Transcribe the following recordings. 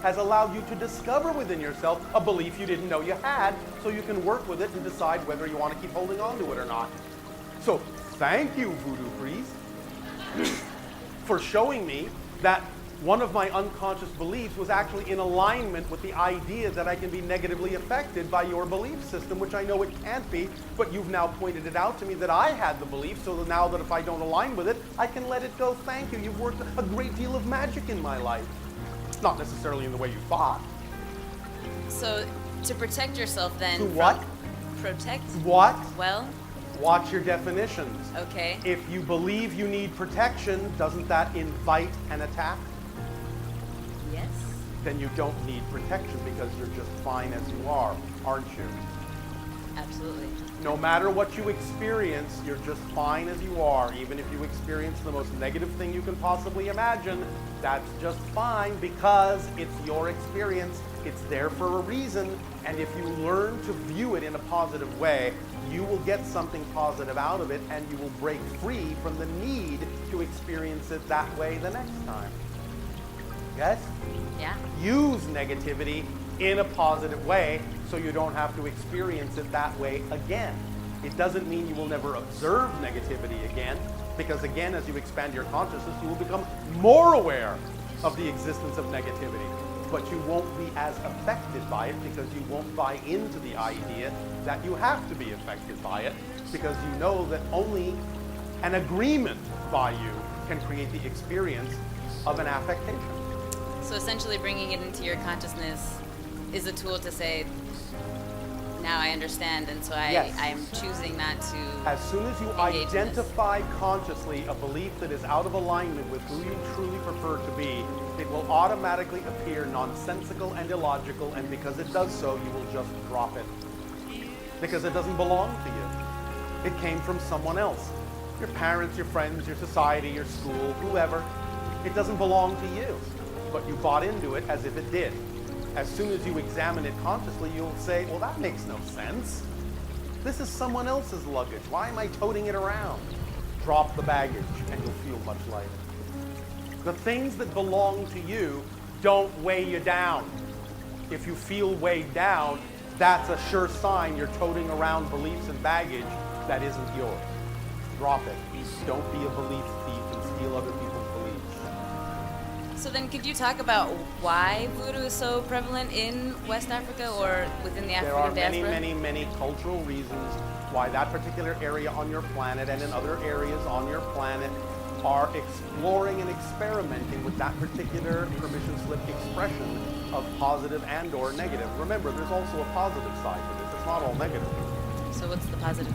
has allowed you to discover within yourself a belief you didn't know you had, so you can work with it and decide whether you want to keep holding on to it or not. So thank you, voodoo priest, for showing me that one of my unconscious beliefs was actually in alignment with the idea that I can be negatively affected by your belief system, which I know it can't be, but you've now pointed it out to me that I had the belief, so now that if I don't align with it, I can let it go. Thank you. You've worked a great deal of magic in my life. Not necessarily in the way you thought. So, to protect yourself then... To what? Protect? What? Well? Watch your definitions. Okay. If you believe you need protection, doesn't that invite an attack? Yes. Then you don't need protection because you're just fine as you are, aren't you? Absolutely. No matter what you experience, you're just fine as you are. Even if you experience the most negative thing you can possibly imagine, that's just fine because it's your experience. It's there for a reason. And if you learn to view it in a positive way, you will get something positive out of it and you will break free from the need to experience it that way the next time. Yes? Yeah. Use negativity in a positive way so you don't have to experience it that way again. It doesn't mean you will never observe negativity again, because again, as you expand your consciousness, you will become more aware of the existence of negativity. But you won't be as affected by it because you won't buy into the idea that you have to be affected by it, because you know that only an agreement by you can create the experience of an affectation. So essentially bringing it into your consciousness is a tool to say, now I understand, and so Yes. I am choosing not to... As soon as you engage in this. identify consciously a belief that is out of alignment with who you truly prefer to be, it will automatically appear nonsensical and illogical, and because it does so, you will just drop it. Because it doesn't belong to you. It came from someone else. Your parents, your friends, your society, your school, whoever. It doesn't belong to you. But you bought into it as if it did. As soon as you examine it consciously, you'll say, well, that makes no sense. This is someone else's luggage. Why am I toting it around? Drop the baggage and you'll feel much lighter. The things that belong to you don't weigh you down. If you feel weighed down, that's a sure sign you're toting around beliefs and baggage that isn't yours. Drop it. Don't be a belief thief and steal other people's beliefs. So then could you talk about why voodoo is so prevalent in West Africa or within the There African are diaspora? many cultural reasons why that particular area on your planet and in other areas on your planet are exploring and experimenting with that particular permission slip expression of positive and or negative. Remember, there's also a positive side to this. It's not all negative. So what's the positive?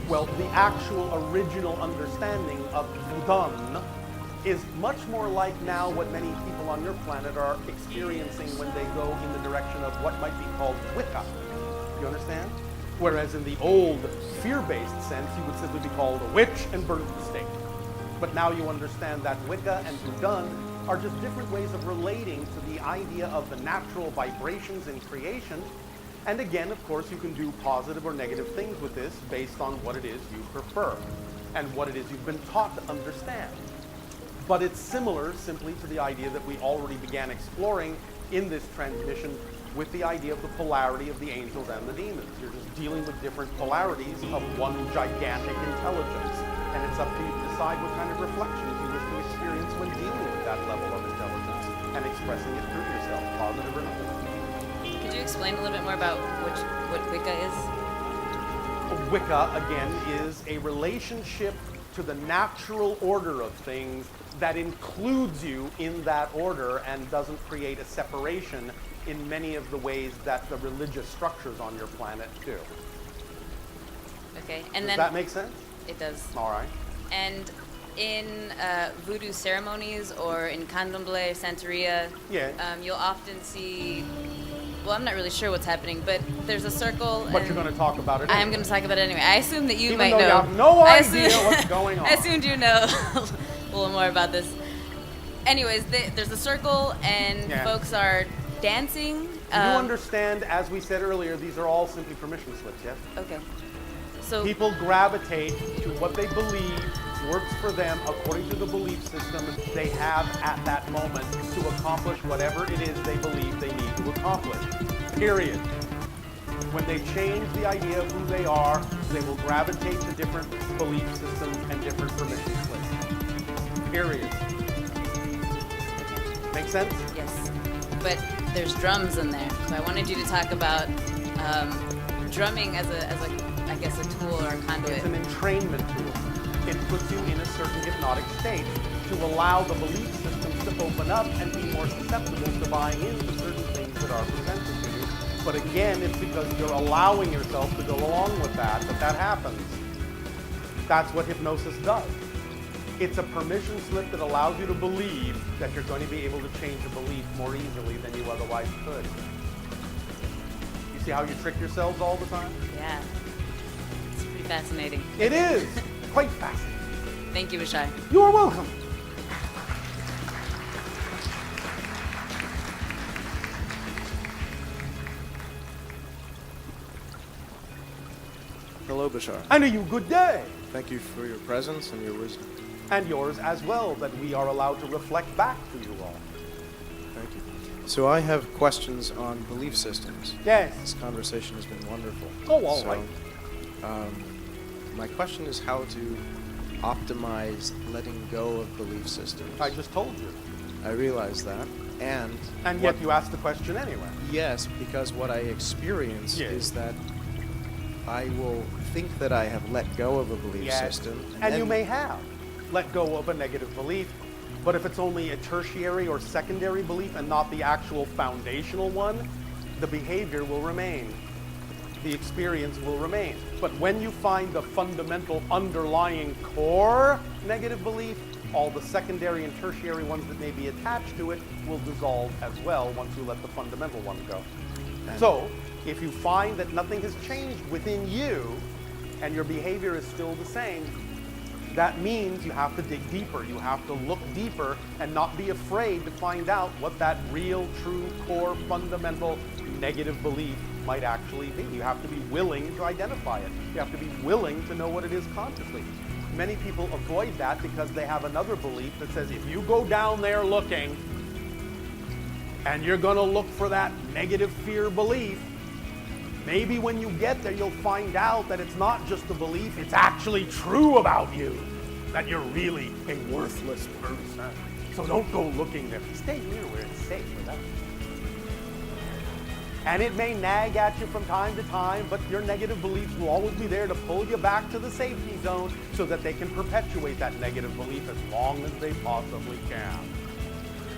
Well, the actual original understanding of Voodoo is much more like now what many people on your planet are experiencing when they go in the direction of what might be called Wicca. You understand? Whereas in the old fear-based sense, you would simply be called a witch and burned at the stake. But now you understand that Wicca and Voodoo are just different ways of relating to the idea of the natural vibrations in creation. And again, of course, you can do positive or negative things with this based on what it is you prefer and what it is you've been taught to understand. But it's similar simply to the idea that we already began exploring in this transmission with the idea of the polarity of the angels and the demons. You're just dealing with different polarities of one gigantic intelligence. And it's up to you to decide what kind of reflections you wish to experience when dealing with that level of intelligence and expressing it through yourself, positive or negative. Could you explain a little bit more about what Wicca is? Wicca, again, is a relationship to the natural order of things that includes you in that order and doesn't create a separation in many of the ways that the religious structures on your planet do. Okay, and Does then that make sense? it does. All right. And in voodoo ceremonies or in candomblé, santeria, Yeah. you'll often see. Well, I'm not really sure what's happening, but there's a circle. But you're going to talk about it I am anyway. going to talk about it anyway. I assume that you Even might though know. you have no I idea what's going on. I assumed you know a little more about this. Anyways, there's a circle, and Yeah. folks are dancing. You understand, as we said earlier, these are all simply permission slips, yes? Okay. So People gravitate to what they believe works for them according to the belief system they have at that moment to accomplish whatever it is they believe they need to accomplish. Period. When they change the idea of who they are, they will gravitate to different belief systems and different permission slips. Period. Make sense? Yes. But there's drums in there. So I wanted you to talk about drumming as a I guess a tool or a conduit. It's an entrainment tool. It puts you in a certain hypnotic state to allow the belief systems to open up and be more susceptible to buying into certain things that are presented to you. But again, it's because you're allowing yourself to go along with that happens. That's what hypnosis does. It's a permission slip that allows you to believe that you're going to be able to change a belief more easily than you otherwise could. You see how you trick yourselves all the time? Yeah. It's pretty fascinating. It is. Quite fascinating. Thank you, Bashar. You are welcome. Hello, Bashar. And a you good day. Thank you for your presence and your wisdom. And yours as well, that we are allowed to reflect back to you all. Thank you. So I have questions on belief systems. Yes. This conversation has been wonderful. Oh, all right. My question is how to optimize letting go of belief systems. I just told you. I realize that. And yet you asked the question anyway. Yes, because what I experience Yes. is that I will think that I have let go of a belief system. And you may have let go of a negative belief, but if it's only a tertiary or secondary belief and not the actual foundational one, the behavior will remain. The experience will remain. But when you find the fundamental underlying core negative belief, all the secondary and tertiary ones that may be attached to it will dissolve as well once you let the fundamental one go. So, if you find that nothing has changed within you and your behavior is still the same, that means you have to dig deeper. You have to look deeper and not be afraid to find out what that real, true, core, fundamental negative belief might actually be. You have to be willing to identify it. You have to be willing to know what it is consciously. Many people avoid that because they have another belief that says if you go down there looking and you're going to look for that negative fear belief, maybe when you get there, you'll find out that it's not just a belief, it's actually true about you, that you're really a worthless person. So don't go looking there. Stay here where it's safe with us. And it may nag at you from time to time, but your negative beliefs will always be there to pull you back to the safety zone so that they can perpetuate that negative belief as long as they possibly can.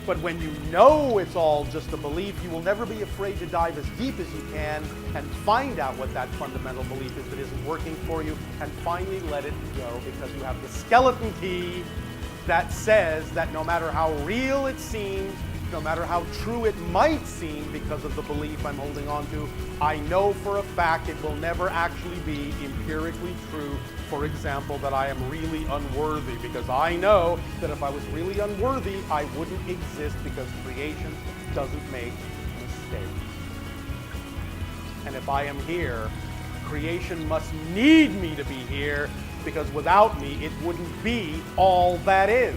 But when you know it's all just a belief, you will never be afraid to dive as deep as you can and find out what that fundamental belief is that isn't working for you and finally let it go, because you have the skeleton key that says that no matter how real it seems, no matter how true it might seem because of the belief I'm holding on to, I know for a fact it will never actually be empirically true. For example, that I am really unworthy, because I know that if I was really unworthy, I wouldn't exist, because creation doesn't make mistakes. And if I am here, creation must need me to be here, because without me, it wouldn't be all that is.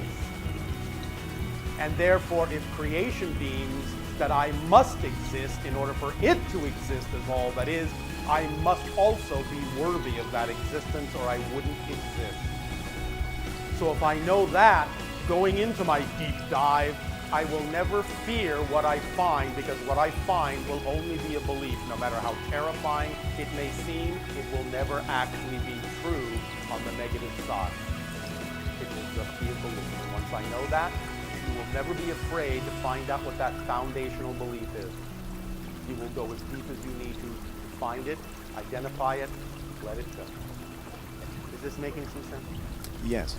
And therefore, if creation deems that I must exist in order for it to exist as all that is, I must also be worthy of that existence, or I wouldn't exist. So if I know that, going into my deep dive, I will never fear what I find, because what I find will only be a belief. No matter how terrifying it may seem, it will never actually be true on the negative side. It will just be a belief. And once I know that, you will never be afraid to find out what that foundational belief is. You will go as deep as you need to find it, identify it, let it go. Is this making some sense? Yes.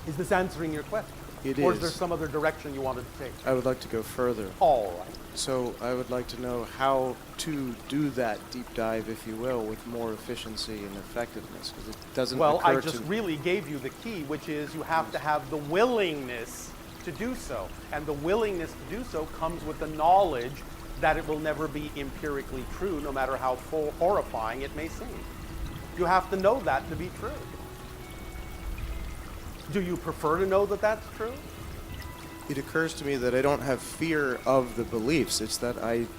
Is this answering your question? It Or is. is there some other direction you wanted to take? I would like to go further. All right. So I would like to know how to do that deep dive, if you will, with more efficiency and effectiveness, because it doesn't Well, occur I just to... really gave you the key, which is you have to have the willingness to do so. And the willingness to do so comes with the knowledge that it will never be empirically true, no matter how horrifying it may seem. You have to know that to be true. Do you prefer to know that that's true? It occurs to me that I don't have fear of the beliefs. It's that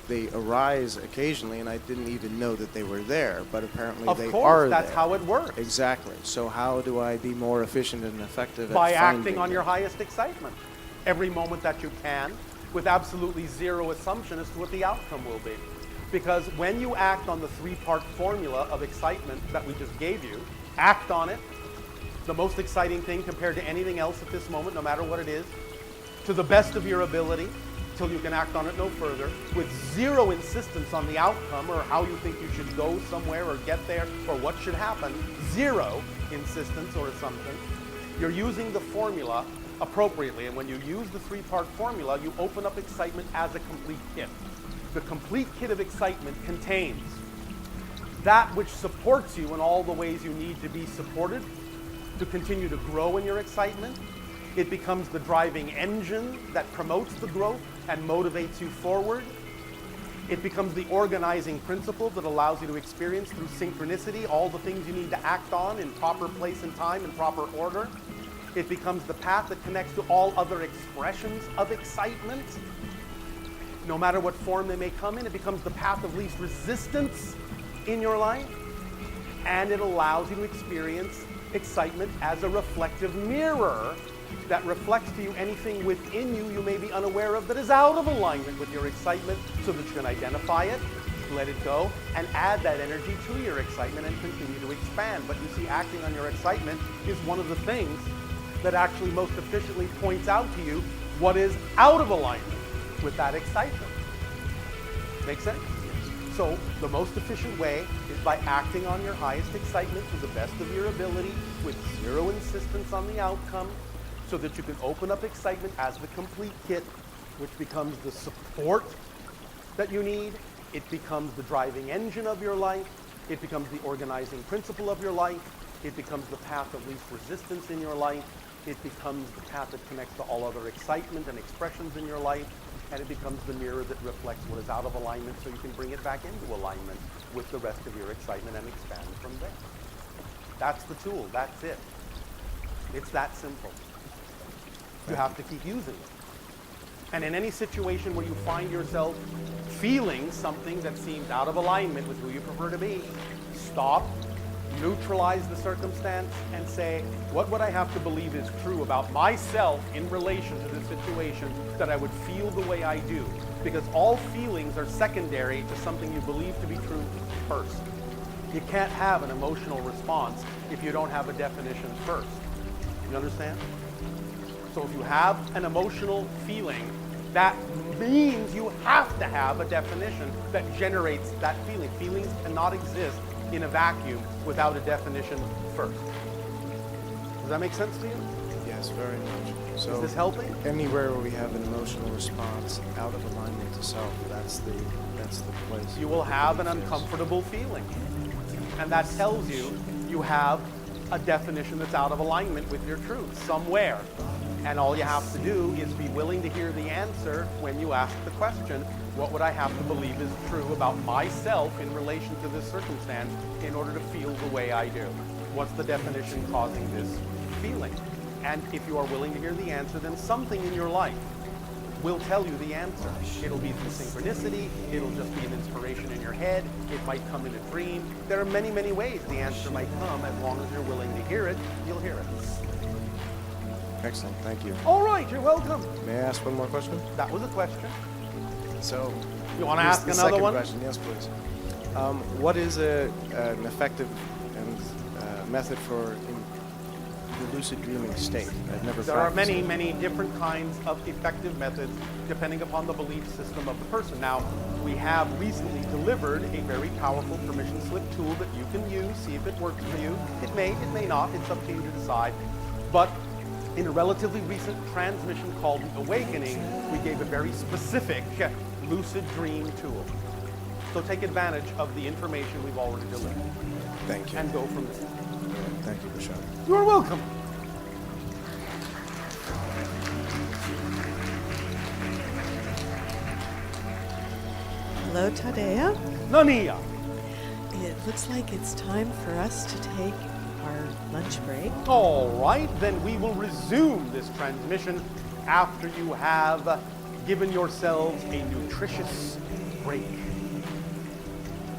they arise occasionally, and I didn't even know that they were there. But apparently Of they course, are that's there. how it works. Exactly. So how do I be more efficient and effective By at acting finding on your them? highest excitement every moment that you can, with absolutely zero assumption as to what the outcome will be. Because when you act on the three-part formula of excitement that we just gave you, act on it, the most exciting thing compared to anything else at this moment, no matter what it is, to the best of your ability, till you can act on it no further, with zero insistence on the outcome or how you think you should go somewhere or get there or what should happen, zero insistence or assumption. You're using the formula appropriately, and when you use the three-part formula, you open up excitement as a complete kit. The complete kit of excitement contains that which supports you in all the ways you need to be supported to continue to grow in your excitement. It becomes the driving engine that promotes the growth and motivates you forward. It becomes the organizing principle that allows you to experience through synchronicity all the things you need to act on in proper place and time and proper order. It becomes the path that connects to all other expressions of excitement, no matter what form they may come in. It becomes the path of least resistance in your life, and it allows you to experience excitement as a reflective mirror that reflects to you anything within you you may be unaware of that is out of alignment with your excitement, so that you can identify it, let it go, and add that energy to your excitement and continue to expand. But you see, acting on your excitement is one of the things that actually most efficiently points out to you what is out of alignment with that excitement. Make sense? So the most efficient way is by acting on your highest excitement to the best of your ability with zero insistence on the outcome, so that you can open up excitement as the complete kit, which becomes the support that you need. It becomes the driving engine of your life. It becomes the organizing principle of your life. It becomes the path of least resistance in your life. It becomes the path that connects to all other excitement and expressions in your life. And it becomes the mirror that reflects what is out of alignment, so you can bring it back into alignment with the rest of your excitement and expand from there. That's the tool. That's it. It's that simple. You have to keep using it. And in any situation where you find yourself feeling something that seems out of alignment with who you prefer to be, stop, neutralize the circumstance, and say, what would I have to believe is true about myself in relation to this situation that I would feel the way I do? Because all feelings are secondary to something you believe to be true first. You can't have an emotional response if you don't have a definition first. You understand? So if you have an emotional feeling, that means you have to have a definition that generates that feeling. Feelings cannot exist in a vacuum without a definition first. Does that make sense to you? Yes, very much. So Is this helping? anywhere where we have an emotional response out of alignment to self, that's the place. You will have an uncomfortable feeling. And that tells you you have a definition that's out of alignment with your truth somewhere. And all you have to do is be willing to hear the answer when you ask the question, what would I have to believe is true about myself in relation to this circumstance in order to feel the way I do? What's the definition causing this feeling? And if you are willing to hear the answer, then something in your life will tell you the answer. It'll be through synchronicity, it'll just be an inspiration in your head, it might come in a dream. There are many, many ways the answer might come. As long as you're willing to hear it, you'll hear it. Excellent, thank you. All right, you're welcome. May I ask one more question? That was a question. So, You want to here's ask the another second one? question. Yes, please. What is an effective and method for the lucid dreaming state? I've never There are practiced many, it. many different kinds of effective methods depending upon the belief system of the person. Now, we have recently delivered a very powerful permission slip tool that you can use, see if it works for you. It may not, it's up to you to decide. But in a relatively recent transmission called The Awakening, we gave a very specific lucid dream tool. So take advantage of the information we've already delivered Thank you. and go from there. Thank you, Bashar. You're welcome. Hello, Tadea. Nania. It looks like it's time for us to take our lunch break. All right, then we will resume this transmission after you have given yourselves a nutritious break.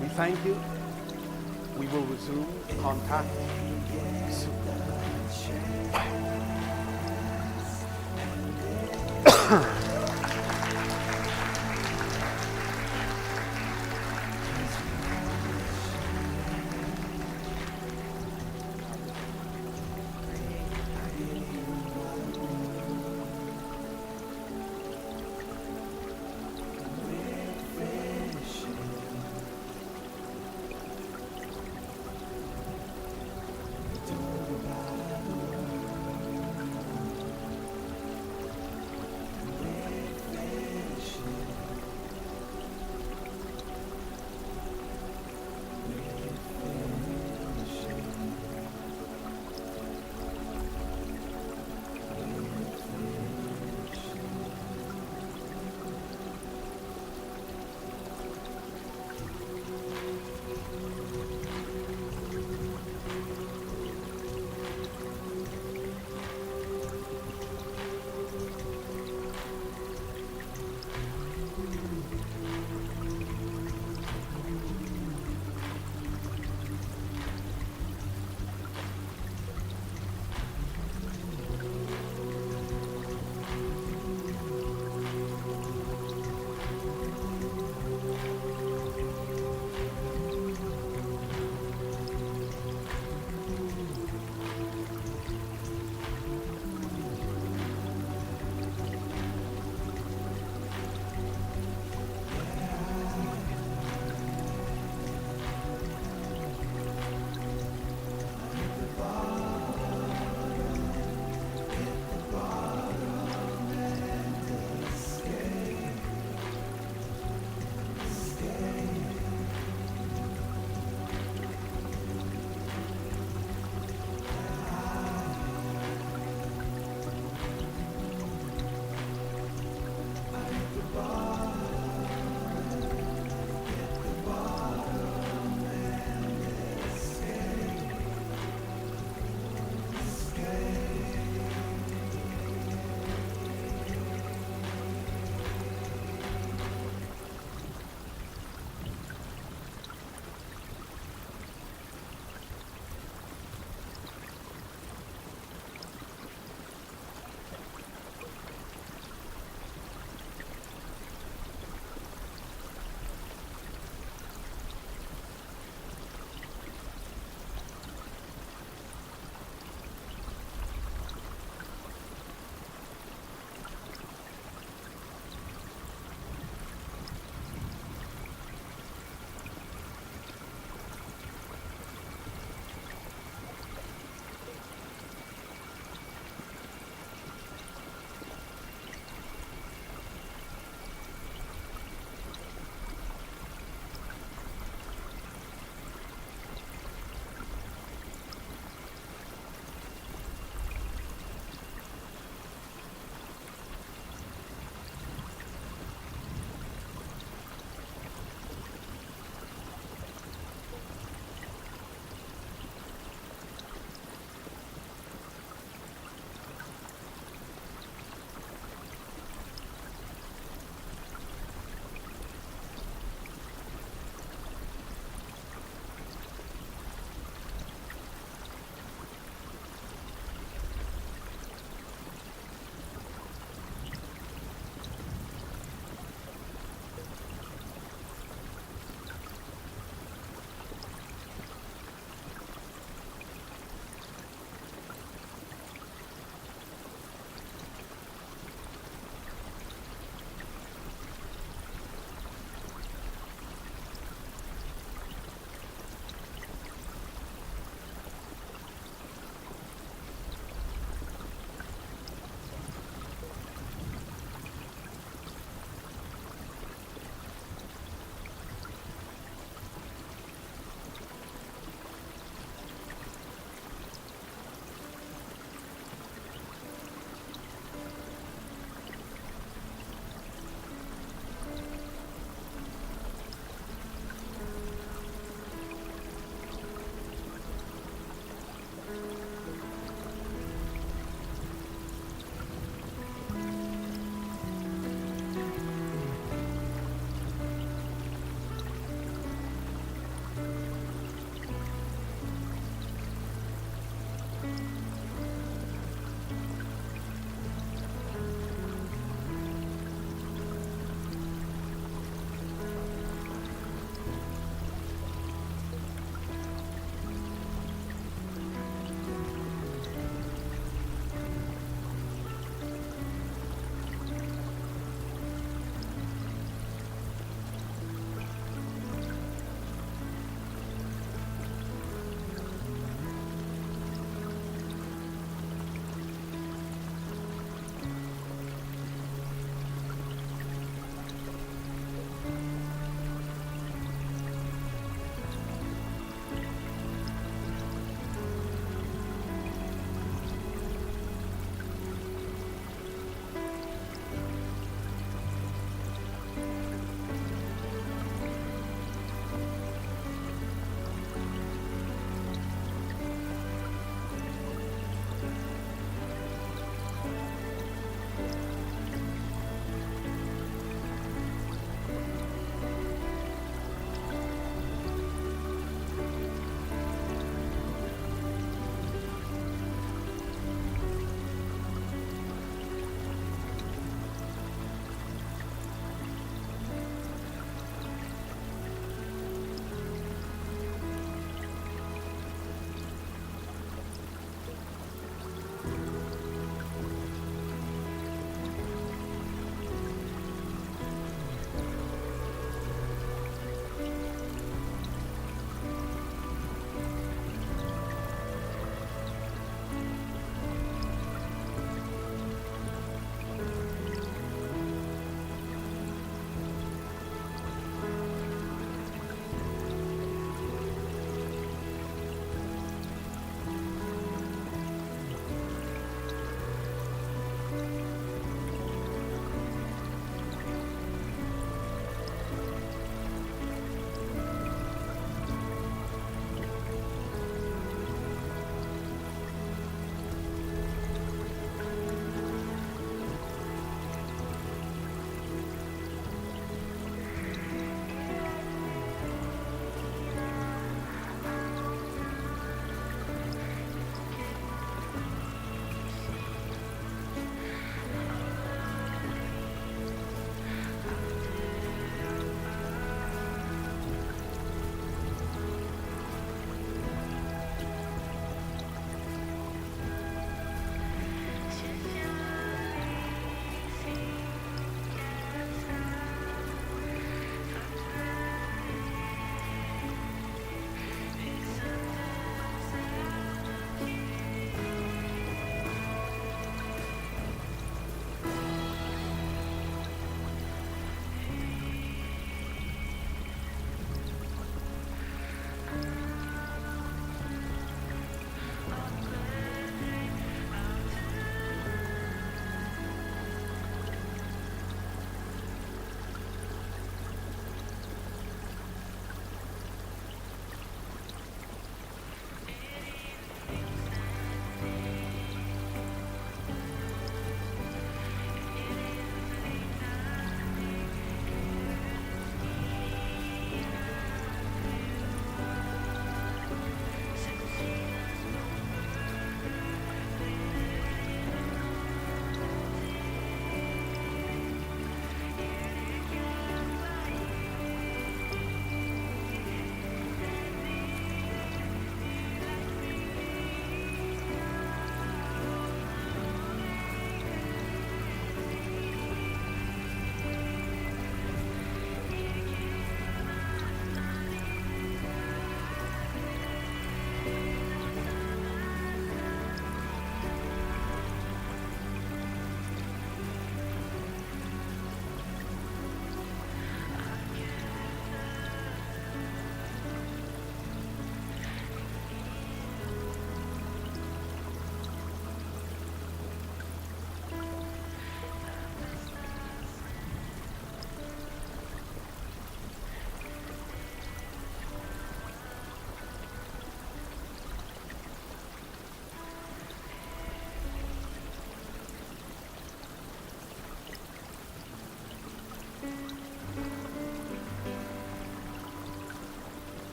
We thank you. We will resume contact soon.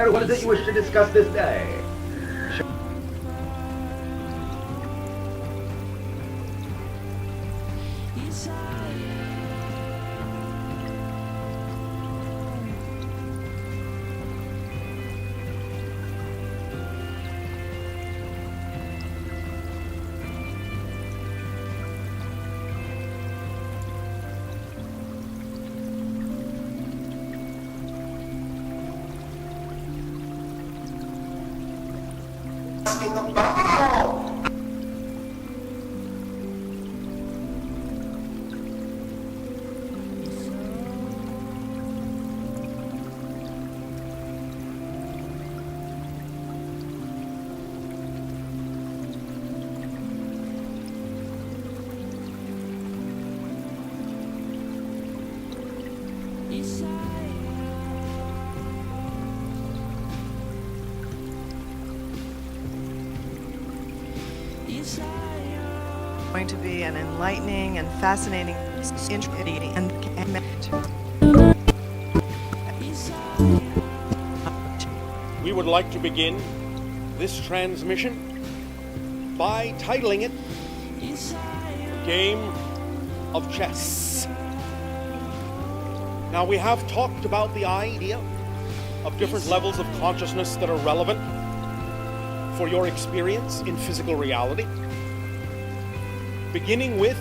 What is it you wish to discuss this day? Going to be an enlightening and fascinating interview and We would like to begin this transmission by titling it Game of Chess. Now, we have talked about the idea of different levels of consciousness that are relevant for your experience in physical reality, beginning with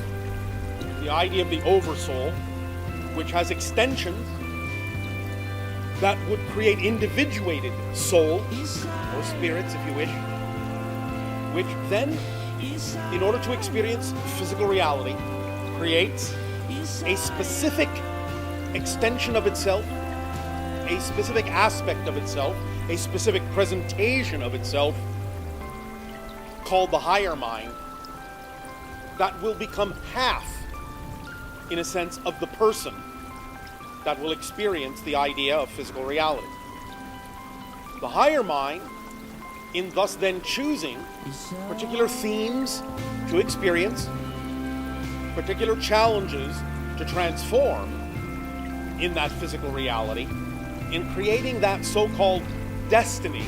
the idea of the oversoul, which has extensions that would create individuated souls, or spirits if you wish, which then, in order to experience physical reality, creates a specific extension of itself, a specific aspect of itself, a specific presentation of itself, called the higher mind, that will become half, in a sense, of the person that will experience the idea of physical reality. The higher mind, in thus then choosing particular themes to experience, particular challenges to transform in that physical reality, in creating that so-called destiny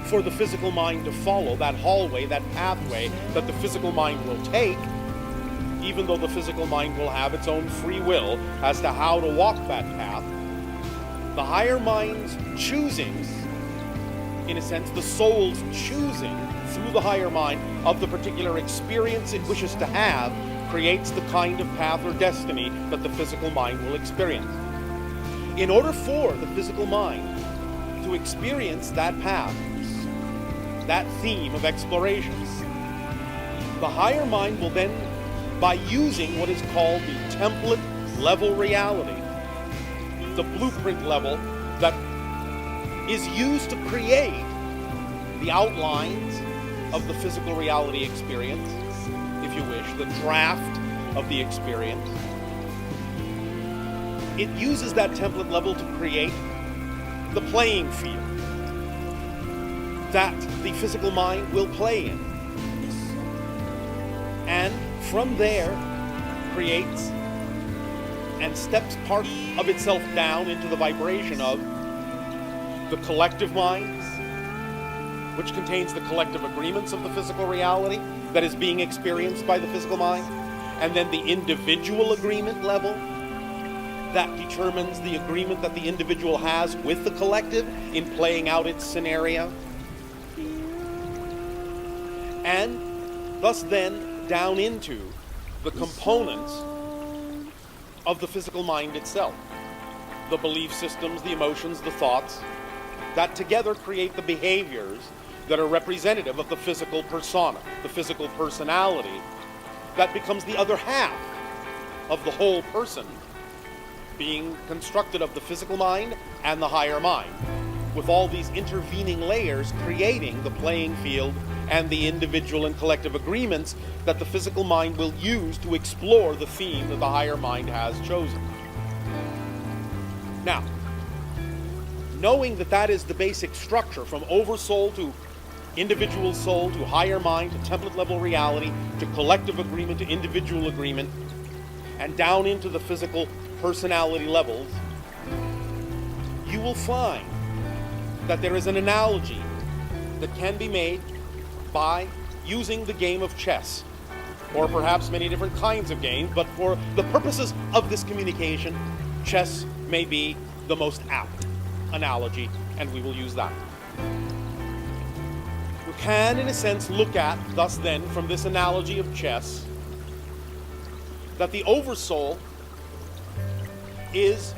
for the physical mind to follow, that hallway, that pathway that the physical mind will take, even though the physical mind will have its own free will as to how to walk that path. The higher mind's choosing, in a sense, the soul's choosing through the higher mind of the particular experience it wishes to have, creates the kind of path or destiny that the physical mind will experience. In order for the physical mind to experience that path, that theme of exploration, the higher mind will then, by using what is called the template level reality, the blueprint level that is used to create the outlines of the physical reality experience, if you wish, the draft of the experience. It uses that template level to create the playing field that the physical mind will play in. And from there creates and steps part of itself down into the vibration of the collective minds, which contains the collective agreements of the physical reality that is being experienced by the physical mind, and then the individual agreement level that determines the agreement that the individual has with the collective in playing out its scenario, and thus then down into the components of the physical mind itself, the belief systems, the emotions, the thoughts, that together create the behaviors that are representative of the physical persona, the physical personality, that becomes the other half of the whole person, being constructed of the physical mind and the higher mind, with all these intervening layers creating the playing field and the individual and collective agreements that the physical mind will use to explore the theme that the higher mind has chosen. Now, knowing that that is the basic structure, from oversoul to individual soul to higher mind to template level reality to collective agreement to individual agreement, and down into the physical personality levels, you will find that there is an analogy that can be made by using the game of chess, or perhaps many different kinds of games, but for the purposes of this communication, chess may be the most apt analogy, and we will use that. We can, in a sense, look at, thus then, from this analogy of chess, that the oversoul is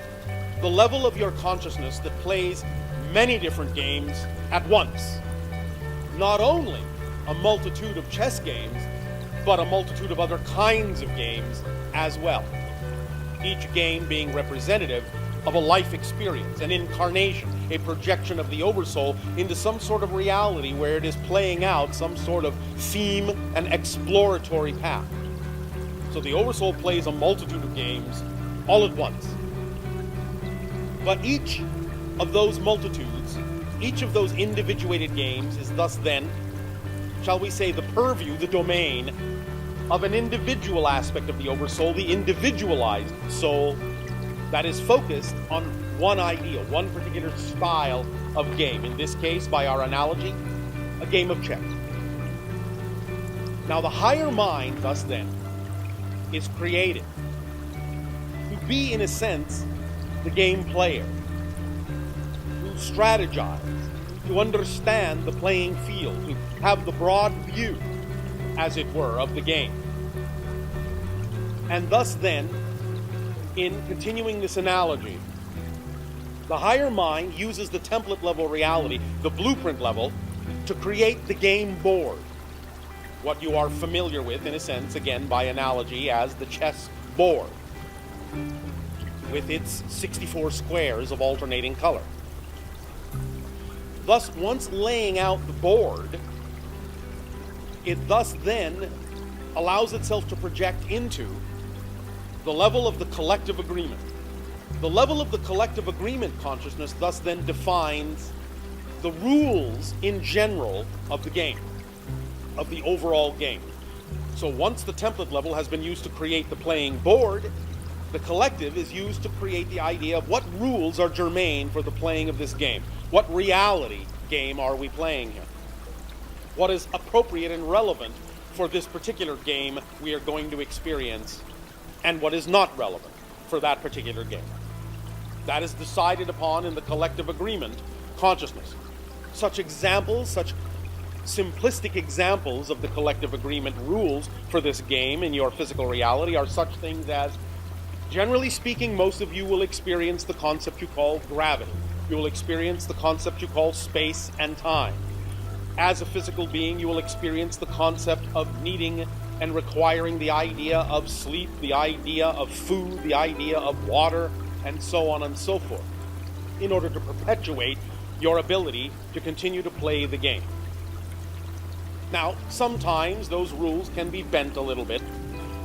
the level of your consciousness that plays many different games at once. Not only a multitude of chess games, but a multitude of other kinds of games as well. Each game being representative of a life experience, an incarnation, a projection of the oversoul into some sort of reality where it is playing out some sort of theme and exploratory path. So the oversoul plays a multitude of games all at once. But each of those multitudes, each of those individuated games is thus then, shall we say, the purview, the domain of an individual aspect of the oversoul, the individualized soul that is focused on one idea, one particular style of game. In this case, by our analogy, a game of chess. Now the higher mind, thus then, is created to be, in a sense, the game player, to strategize, to understand the playing field, to have the broad view, as it were, of the game. And thus then, in continuing this analogy, the higher mind uses the template level reality, the blueprint level, to create the game board. What you are familiar with, in a sense, again, by analogy, as the chess board, with its 64 squares of alternating color. Thus, once laying out the board, it thus then allows itself to project into the level of the collective agreement. The level of the collective agreement consciousness thus then defines the rules in general of the game, of the overall game. So once the template level has been used to create the playing board, the collective is used to create the idea of what rules are germane for the playing of this game. What reality game are we playing here? What is appropriate and relevant for this particular game we are going to experience, and what is not relevant for that particular game. That is decided upon in the collective agreement consciousness. Such examples, such simplistic examples of the collective agreement rules for this game in your physical reality are such things as, generally speaking, most of you will experience the concept you call gravity. You will experience the concept you call space and time. As a physical being, you will experience the concept of needing and requiring the idea of sleep, the idea of food, the idea of water, and so on and so forth, in order to perpetuate your ability to continue to play the game. Now, sometimes those rules can be bent a little bit,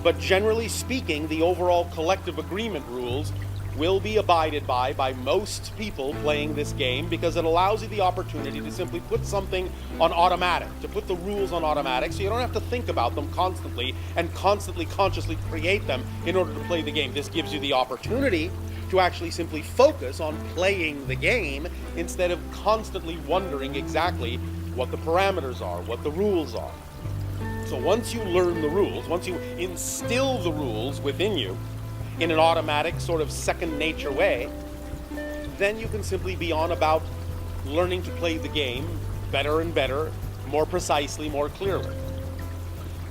but generally speaking, the overall collective agreement rules will be abided by most people playing this game, because it allows you the opportunity to simply put something on automatic, to put the rules on automatic, so you don't have to think about them constantly and constantly consciously create them in order to play the game. This gives you the opportunity to actually simply focus on playing the game instead of constantly wondering exactly what the parameters are, what the rules are. So once you learn the rules, once you instill the rules within you in an automatic sort of second nature way, then you can simply be on about learning to play the game better and better, more precisely, more clearly.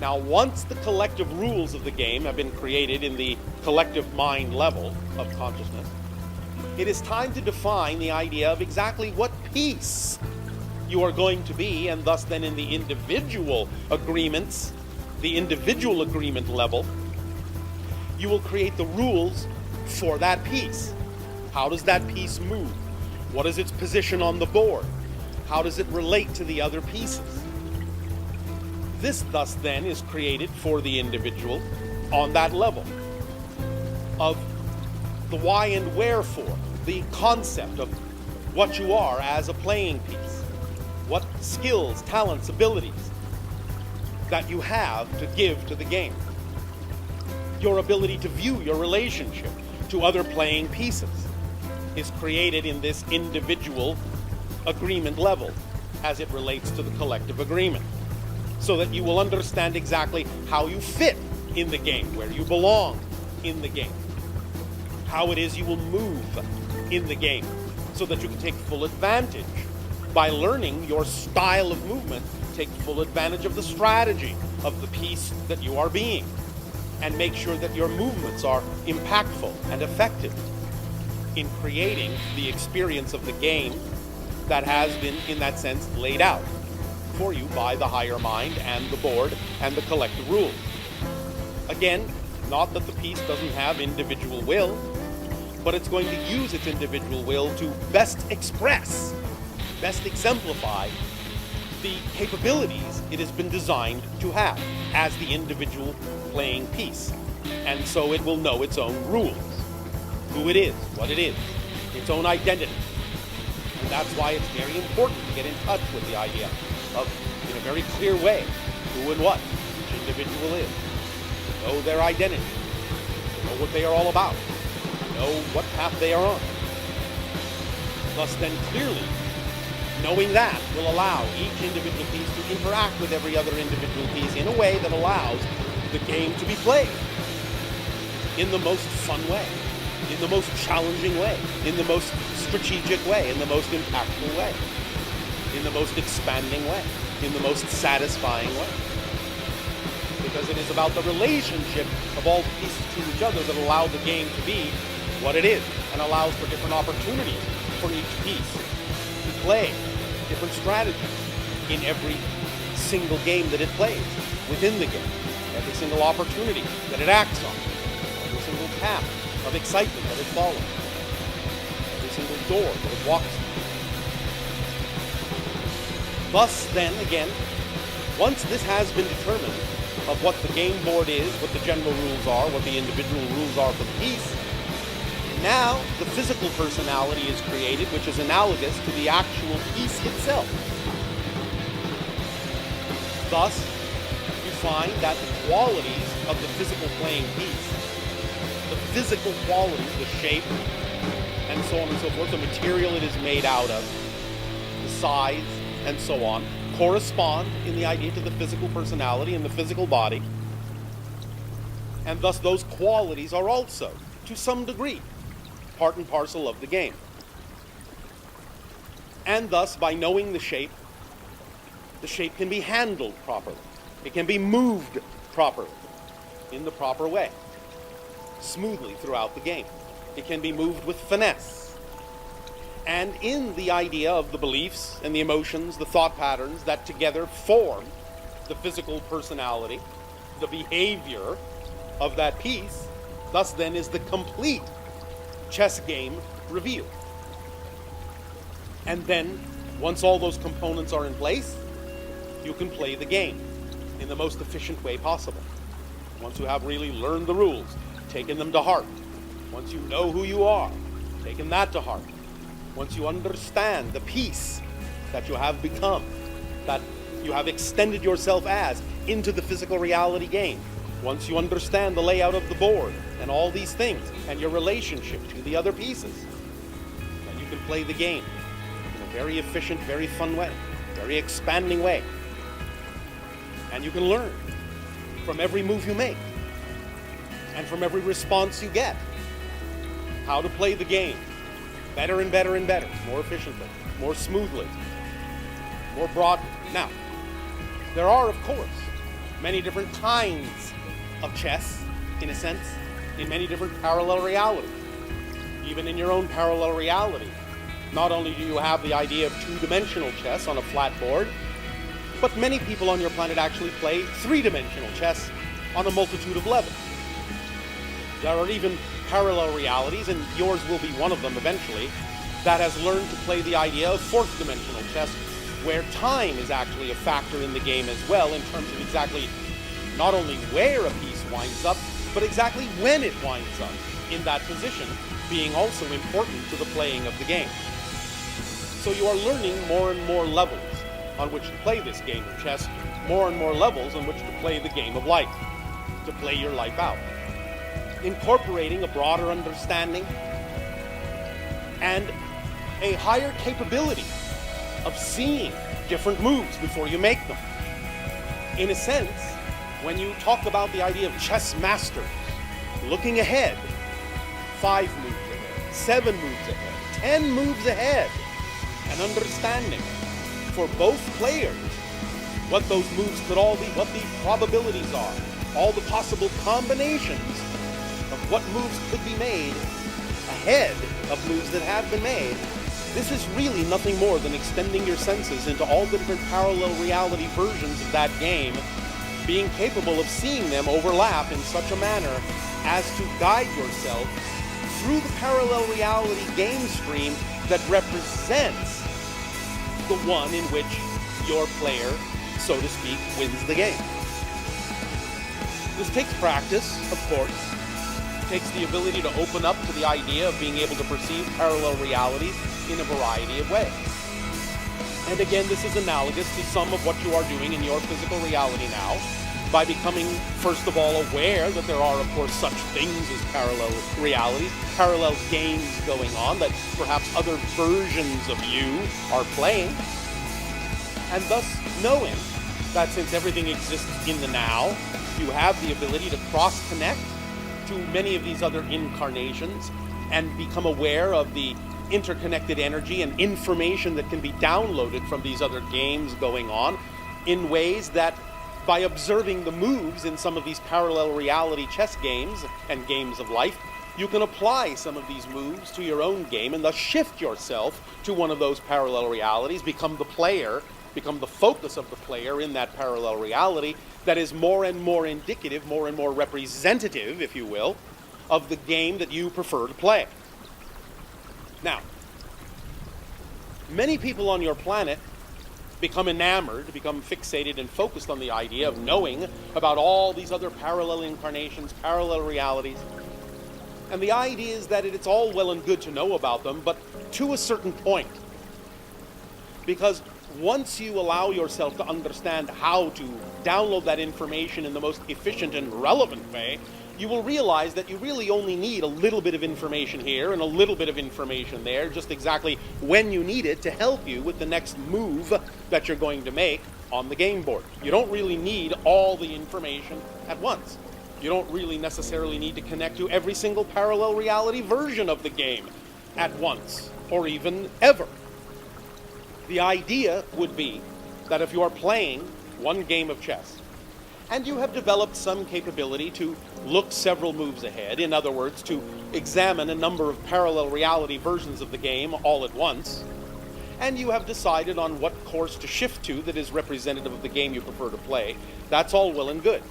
Now, once the collective rules of the game have been created in the collective mind level of consciousness, it is time to define the idea of exactly what piece you are going to be, and thus then in the individual agreements, the individual agreement level, you will create the rules for that piece. How does that piece move? What is its position on the board? How does it relate to the other pieces? This thus then is created for the individual on that level of the why and wherefore, the concept of what you are as a playing piece, what skills, talents, abilities that you have to give to the game, your ability to view your relationship to other playing pieces is created in this individual agreement level as it relates to the collective agreement, so that you will understand exactly how you fit in the game, where you belong in the game, how it is you will move in the game, so that you can take full advantage by learning your style of movement, take full advantage of the strategy of the piece that you are being, and make sure that your movements are impactful and effective in creating the experience of the game that has been, in that sense, laid out for you by the higher mind and the board and the collective rules. Again, not that the piece doesn't have individual will, but it's going to use its individual will to best express, best exemplify the capabilities it has been designed to have as the individual playing piece. And so it will know its own rules, who it is, what it is, its own identity. And that's why it's very important to get in touch with the idea of, in a very clear way, who and what each individual is. Know their identity, know what they are all about, know what path they are on. Thus then clearly, knowing that will allow each individual piece to interact with every other individual piece in a way that allows the game to be played in the most fun way, in the most challenging way, in the most strategic way, in the most impactful way, in the most expanding way, in the most satisfying way. Because it is about the relationship of all the pieces to each other that allow the game to be what it is, and allows for different opportunities for each piece to play different strategies in every single game that it plays within the game, every single opportunity that it acts on, every single path of excitement that it follows, every single door that it walks through. Thus, then, again, once this has been determined of what the game board is, what the general rules are, what the individual rules are for the piece, now the physical personality is created, which is analogous to the actual piece itself. Thus, you find that the qualities of the physical playing piece, the physical qualities, the shape, and so on and so forth, the material it is made out of, the size, and so on, correspond in the idea to the physical personality and the physical body. And thus those qualities are also, to some degree, part and parcel of the game. And thus, by knowing the shape can be handled properly. It can be moved properly, in the proper way, smoothly throughout the game. It can be moved with finesse. And in the idea of the beliefs and the emotions, the thought patterns that together form the physical personality, the behavior of that piece, thus then is the complete chess game revealed. And then, once all those components are in place, you can play the game in the most efficient way possible. Once you have really learned the rules, taken them to heart, once you know who you are, taken that to heart, once you understand the piece that you have become, that you have extended yourself as into the physical reality game, once you understand the layout of the board and all these things and your relationship to the other pieces, then you can play the game in a very efficient, very fun way. very expanding way. And you can learn from every move you make and from every response you get how to play the game better and better and better, more efficiently, more smoothly, more broadly. Now, there are, of course, many different kinds of chess, in a sense, in many different parallel realities. Even in your own parallel reality, not only do you have the idea of two-dimensional chess on a flat board, but many people on your planet actually play three-dimensional chess on a multitude of levels. There are even parallel realities, and yours will be one of them eventually, that has learned to play the idea of fourth-dimensional chess, where time is actually a factor in the game as well, in terms of exactly not only where a piece winds up, but exactly when it winds up in that position, being also important to the playing of the game. So you are learning more and more levels on which to play this game of chess, more and more levels on which to play the game of life, to play your life out. Incorporating a broader understanding and a higher capability of seeing different moves before you make them. In a sense, when you talk about the idea of chess masters, looking ahead, 5 moves ahead, 7 moves ahead, 10 moves ahead, and understanding for both players what those moves could all be, what the probabilities are, all the possible combinations of what moves could be made ahead of moves that have been made. This is really nothing more than extending your senses into all the different parallel reality versions of that game, being capable of seeing them overlap in such a manner as to guide yourself through the parallel reality game stream that represents the one in which your player, so to speak, wins the game. This takes practice, of course. It takes the ability to open up to the idea of being able to perceive parallel realities in a variety of ways. And again, this is analogous to some of what you are doing in your physical reality now, by becoming, first of all, aware that there are, of course, such things as parallel realities, parallel games going on that perhaps other versions of you are playing, and thus knowing that since everything exists in the now, you have the ability to cross-connect to many of these other incarnations and become aware of the interconnected energy and information that can be downloaded from these other games going on in ways that, by observing the moves in some of these parallel reality chess games and games of life, you can apply some of these moves to your own game and thus shift yourself to one of those parallel realities, become the player, become the focus of the player in that parallel reality that is more and more indicative, more and more representative, if you will, of the game that you prefer to play. Now, many people on your planet become enamored, become fixated and focused on the idea of knowing about all these other parallel incarnations, parallel realities. And the idea is that it's all well and good to know about them, but to a certain point. Because once you allow yourself to understand how to download that information in the most efficient and relevant way, you will realize that you really only need a little bit of information here and a little bit of information there, just exactly when you need it to help you with the next move that you're going to make on the game board. You don't really need all the information at once. You don't really necessarily need to connect to every single parallel reality version of the game at once, or even ever. The idea would be that if you are playing one game of chess, and you have developed some capability to look several moves ahead, in other words, to examine a number of parallel reality versions of the game all at once, and you have decided on what course to shift to that is representative of the game you prefer to play, that's all well and good.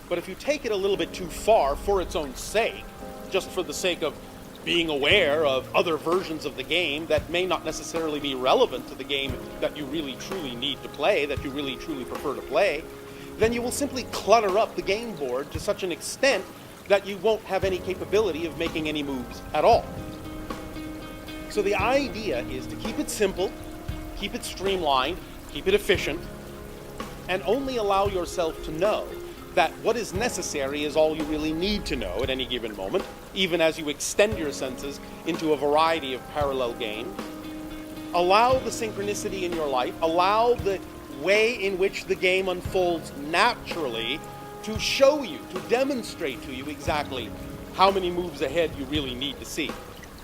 But if you take it a little bit too far for its own sake, just for the sake of being aware of other versions of the game that may not necessarily be relevant to the game that you really truly need to play, that you really truly prefer to play, then you will simply clutter up the game board to such an extent that you won't have any capability of making any moves at all. So the idea is to keep it simple, keep it streamlined, keep it efficient, and only allow yourself to know that what is necessary is all you really need to know at any given moment, even as you extend your senses into a variety of parallel games. Allow the synchronicity in your life, allow the way in which the game unfolds naturally to show you, to demonstrate to you exactly how many moves ahead you really need to see,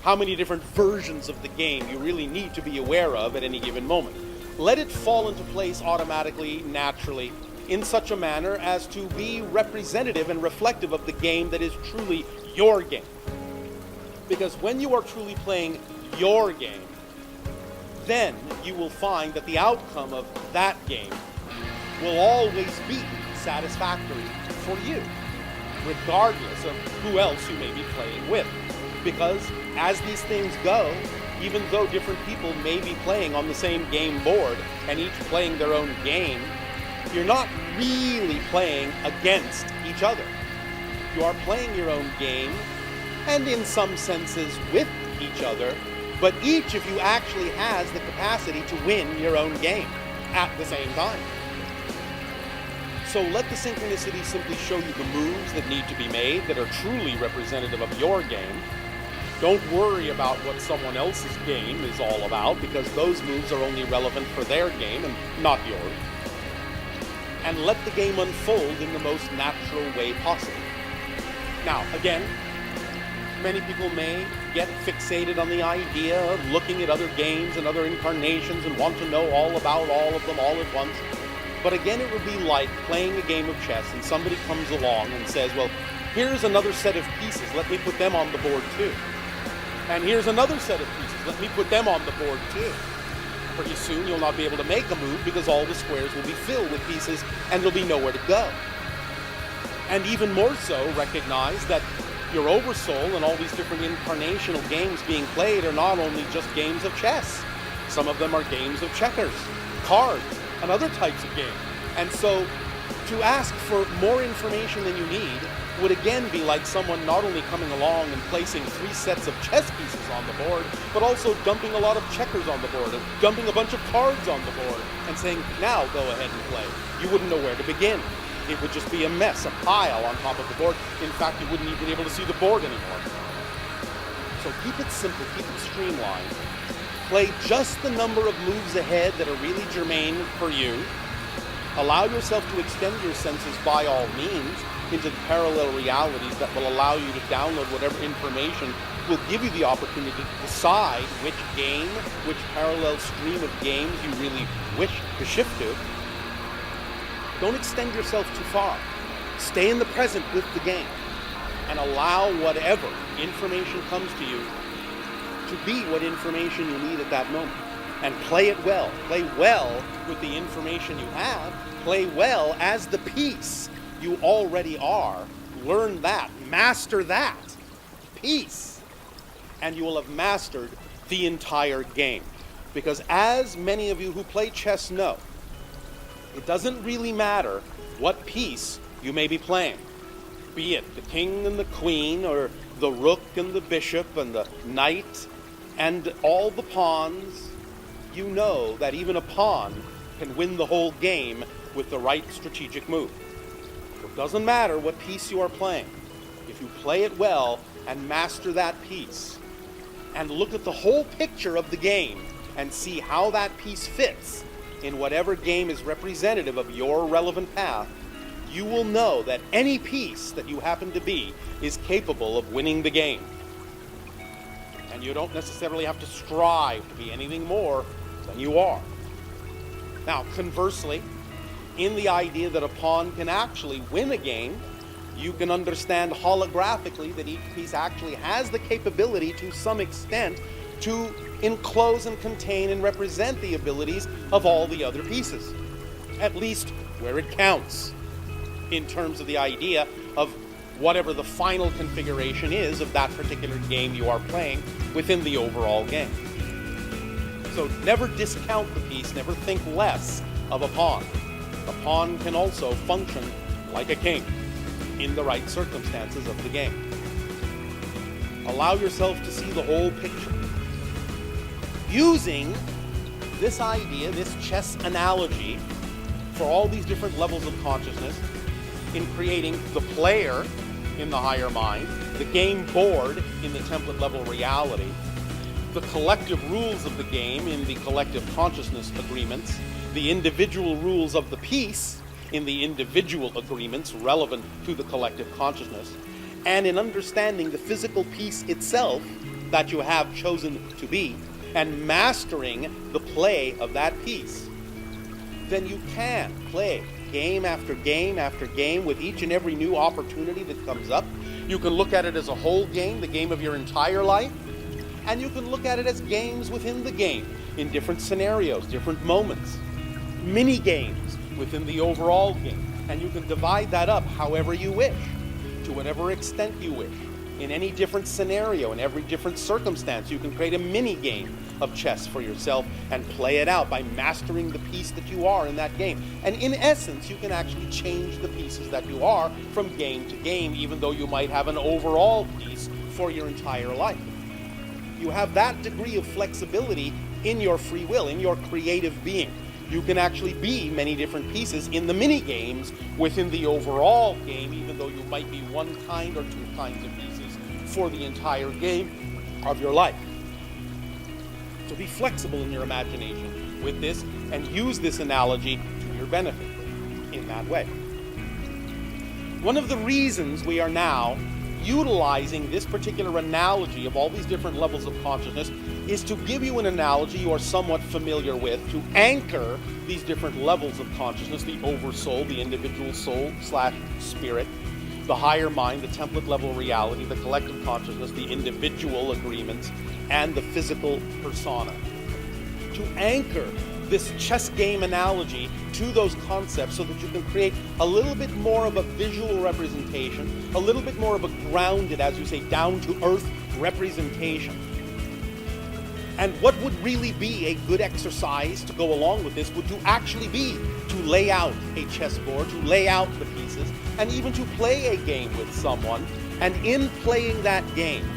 how many different versions of the game you really need to be aware of at any given moment. Let it fall into place automatically, naturally, in such a manner as to be representative and reflective of the game that is truly your game. Because when you are truly playing your game, then you will find that the outcome of that game will always be satisfactory for you, regardless of who else you may be playing with. Because as these things go, even though different people may be playing on the same game board and each playing their own game, you're not really playing against each other. You are playing your own game, and in some senses with each other, but each of you actually has the capacity to win your own game at the same time. So let the synchronicity simply show you the moves that need to be made that are truly representative of your game. Don't worry about what someone else's game is all about, because those moves are only relevant for their game and not yours. And let the game unfold in the most natural way possible. Now, again, many people may get fixated on the idea of looking at other games and other incarnations and want to know all about all of them all at once. But again, it would be like playing a game of chess and somebody comes along and says, well, here's another set of pieces, let me put them on the board too. And here's another set of pieces, let me put them on the board too. Pretty soon you'll not be able to make a move because all the squares will be filled with pieces and there'll be nowhere to go. And even more so, recognize that your oversoul and all these different incarnational games being played are not only just games of chess. Some of them are games of checkers, cards, and other types of games. And so to ask for more information than you need would again be like someone not only coming along and placing 3 sets of chess pieces on the board, but also dumping a lot of checkers on the board and dumping a bunch of cards on the board and saying, now go ahead and play. You wouldn't know where to begin. It would just be a mess, a pile on top of the board. In fact, you wouldn't even be able to see the board anymore. So keep it simple, keep it streamlined. Play just the number of moves ahead that are really germane for you. Allow yourself to extend your senses by all means into the parallel realities that will allow you to download whatever information will give you the opportunity to decide which game, which parallel stream of games you really wish to shift to. Don't extend yourself too far. Stay in the present with the game and allow whatever information comes to you to be what information you need at that moment. And play it well. Play well with the information you have. Play well as the piece you already are. Learn that. Master that piece. And you will have mastered the entire game. Because as many of you who play chess know, it doesn't really matter what piece you may be playing. Be it the king and the queen, or the rook and the bishop and the knight and all the pawns. You know that even a pawn can win the whole game with the right strategic move. So it doesn't matter what piece you are playing. If you play it well and master that piece and look at the whole picture of the game and see how that piece fits in whatever game is representative of your relevant path, you will know that any piece that you happen to be is capable of winning the game. And you don't necessarily have to strive to be anything more than you are. Now, conversely, in the idea that a pawn can actually win a game, you can understand holographically that each piece actually has the capability to some extent to enclose and contain and represent the abilities of all the other pieces, at least where it counts, in terms of the idea of whatever the final configuration is of that particular game you are playing within the overall game. So never discount the piece, never think less of a pawn. A pawn can also function like a king in the right circumstances of the game. Allow yourself to see the whole picture. Using this idea, this chess analogy, for all these different levels of consciousness in creating the player in the higher mind, the game board in the template level reality, the collective rules of the game in the collective consciousness agreements, the individual rules of the piece in the individual agreements relevant to the collective consciousness, and in understanding the physical piece itself that you have chosen to be, and mastering the play of that piece, then you can play game after game after game with each and every new opportunity that comes up. You can look at it as a whole game, the game of your entire life, and you can look at it as games within the game, in different scenarios, different moments, mini games within the overall game. And you can divide that up however you wish, to whatever extent you wish. In any different scenario, in every different circumstance, you can create a mini game of chess for yourself and play it out by mastering the piece that you are in that game. And in essence, you can actually change the pieces that you are from game to game, even though you might have an overall piece for your entire life. You have that degree of flexibility in your free will, in your creative being. You can actually be many different pieces in the mini games within the overall game, even though you might be one kind or two kinds of pieces for the entire game of your life. So be flexible in your imagination with this and use this analogy to your benefit in that way. One of the reasons we are now utilizing this particular analogy of all these different levels of consciousness is to give you an analogy you are somewhat familiar with, to anchor these different levels of consciousness, the oversoul, the individual soul / spirit, the higher mind, the template level reality, the collective consciousness, the individual agreements, and the physical persona. To anchor this chess game analogy to those concepts so that you can create a little bit more of a visual representation, a little bit more of a grounded, as you say, down-to-earth representation. And what would really be a good exercise to go along with this would to actually be to lay out a chessboard, to lay out the pieces, and even to play a game with someone, and in playing that game,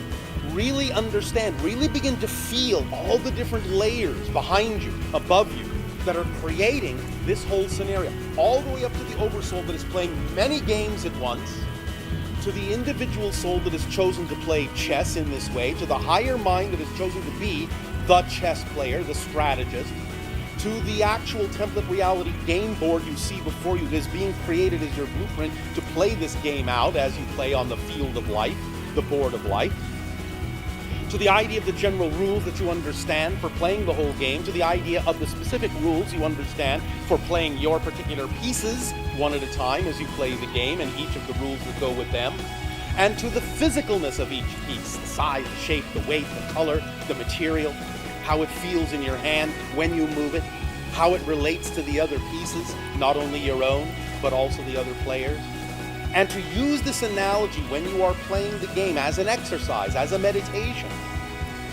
really understand, really begin to feel all the different layers behind you, above you, that are creating this whole scenario. All the way up to the oversoul that is playing many games at once, to the individual soul that has chosen to play chess in this way, to the higher mind that has chosen to be the chess player, the strategist, to the actual template reality game board you see before you that is being created as your blueprint to play this game out as you play on the field of life, the board of life, to the idea of the general rules that you understand for playing the whole game, to the idea of the specific rules you understand for playing your particular pieces one at a time as you play the game and each of the rules that go with them, and to the physicalness of each piece, the size, the shape, the weight, the color, the material, how it feels in your hand when you move it, how it relates to the other pieces, not only your own, but also the other players. And to use this analogy when you are playing the game as an exercise, as a meditation,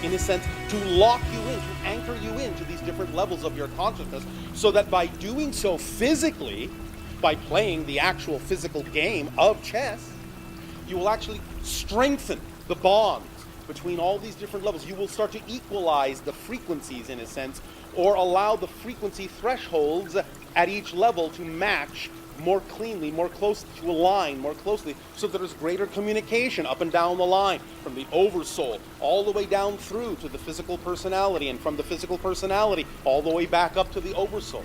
in a sense, to lock you in, to anchor you into these different levels of your consciousness, so that by doing so physically, by playing the actual physical game of chess, you will actually strengthen the bonds between all these different levels. You will start to equalize the frequencies, in a sense, or allow the frequency thresholds at each level to match more cleanly, more closely, to align more closely, so that there's greater communication up and down the line, from the oversoul all the way down through to the physical personality, and from the physical personality all the way back up to the oversoul.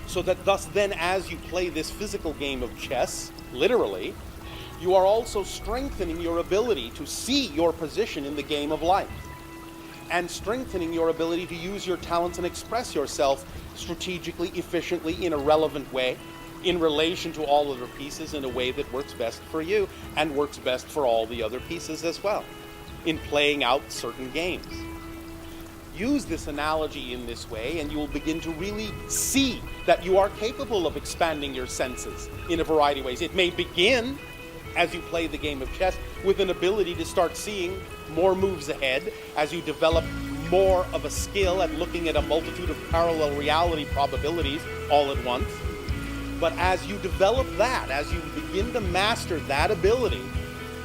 So that thus then, as you play this physical game of chess, literally, you are also strengthening your ability to see your position in the game of life, and strengthening your ability to use your talents and express yourself strategically, efficiently, in a relevant way, in relation to all other pieces in a way that works best for you and works best for all the other pieces as well, in playing out certain games. Use this analogy in this way and you will begin to really see that you are capable of expanding your senses in a variety of ways. It may begin, as you play the game of chess, with an ability to start seeing more moves ahead as you develop more of a skill at looking at a multitude of parallel reality probabilities all at once. But as you develop that, as you begin to master that ability,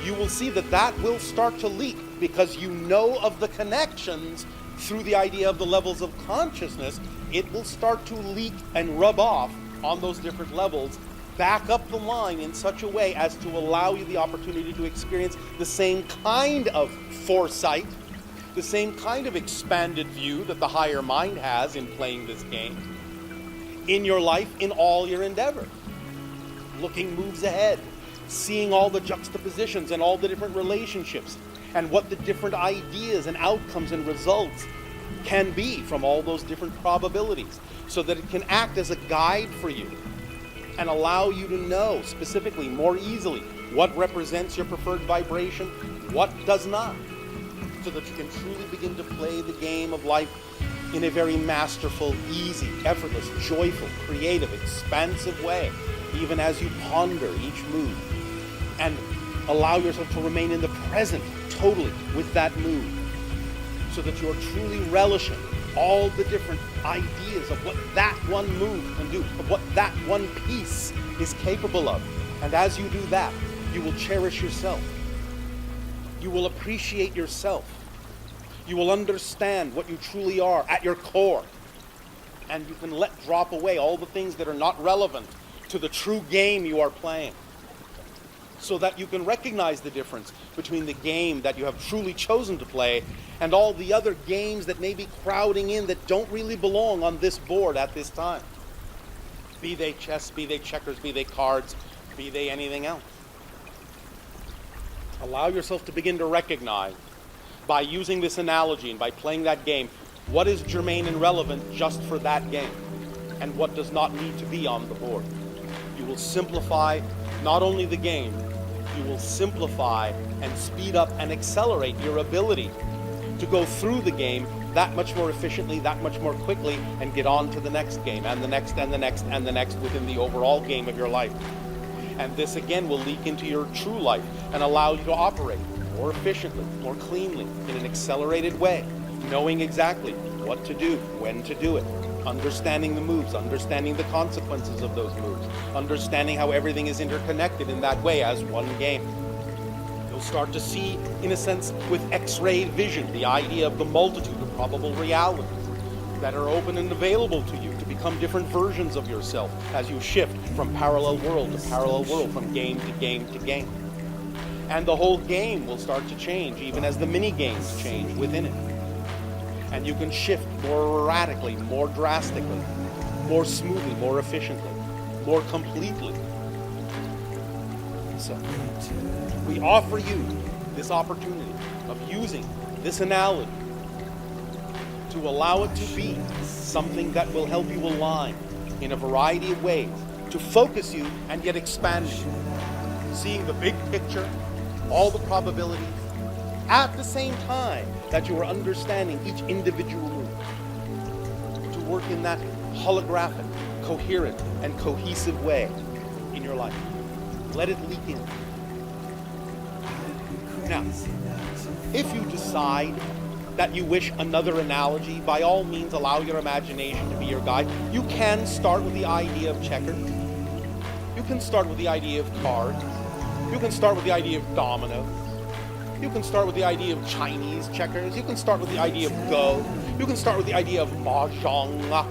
you will see that that will start to leak, because you know of the connections through the idea of the levels of consciousness. It will start to leak and rub off on those different levels back up the line in such a way as to allow you the opportunity to experience the same kind of foresight, the same kind of expanded view that the higher mind has in playing this game in your life, in all your endeavors. Looking moves ahead, seeing all the juxtapositions and all the different relationships and what the different ideas and outcomes and results can be from all those different probabilities, so that it can act as a guide for you and allow you to know specifically, more easily, what represents your preferred vibration, what does not, so that you can truly begin to play the game of life in a very masterful, easy, effortless, joyful, creative, expansive way, even as you ponder each move, and allow yourself to remain in the present totally with that move, so that you are truly relishing all the different ideas of what that one move can do, of what that one piece is capable of. And as you do that, you will cherish yourself. You will appreciate yourself. You will understand what you truly are at your core. And you can let drop away all the things that are not relevant to the true game you are playing, so that you can recognize the difference between the game that you have truly chosen to play and all the other games that may be crowding in that don't really belong on this board at this time. Be they chess, be they checkers, be they cards, be they anything else. Allow yourself to begin to recognize, by using this analogy and by playing that game, what is germane and relevant just for that game and what does not need to be on the board. You will simplify not only the game, you will simplify and speed up and accelerate your ability to go through the game that much more efficiently, that much more quickly, and get on to the next game and the next and the next and the next within the overall game of your life. And this again will leak into your true life and allow you to operate more efficiently, more cleanly, in an accelerated way, knowing exactly what to do, when to do it, understanding the moves, understanding the consequences of those moves, understanding how everything is interconnected in that way as one game. You'll start to see, in a sense, with X-ray vision, the idea of the multitude of probable realities that are open and available to you to become different versions of yourself as you shift from parallel world to parallel world, from game to game to game. And the whole game will start to change, even as the mini-games change within it. And you can shift more radically, more drastically, more smoothly, more efficiently, more completely. So, we offer you this opportunity of using this analogy to allow it to be something that will help you align in a variety of ways, to focus you and yet expand you, seeing the big picture, all the probabilities, at the same time that you are understanding each individual move, to work in that holographic, coherent, and cohesive way in your life. Let it leak in. Now, if you decide that you wish another analogy, by all means allow your imagination to be your guide. You can start with the idea of checkers. You can start with the idea of cards. You can start with the idea of dominoes. You can start with the idea of Chinese checkers. You can start with the idea of Go. You can start with the idea of Mahjong,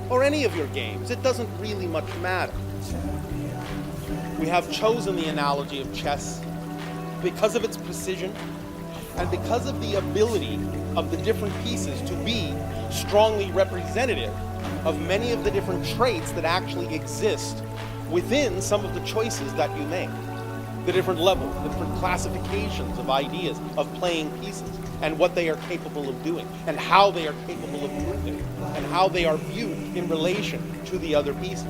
or any of your games. It doesn't really much matter. We have chosen the analogy of chess because of its precision and because of the ability of the different pieces to be strongly representative of many of the different traits that actually exist within some of the choices that you make. The different levels, the different classifications of ideas, of playing pieces, and what they are capable of doing, and how they are capable of doing it, and how they are viewed in relation to the other pieces.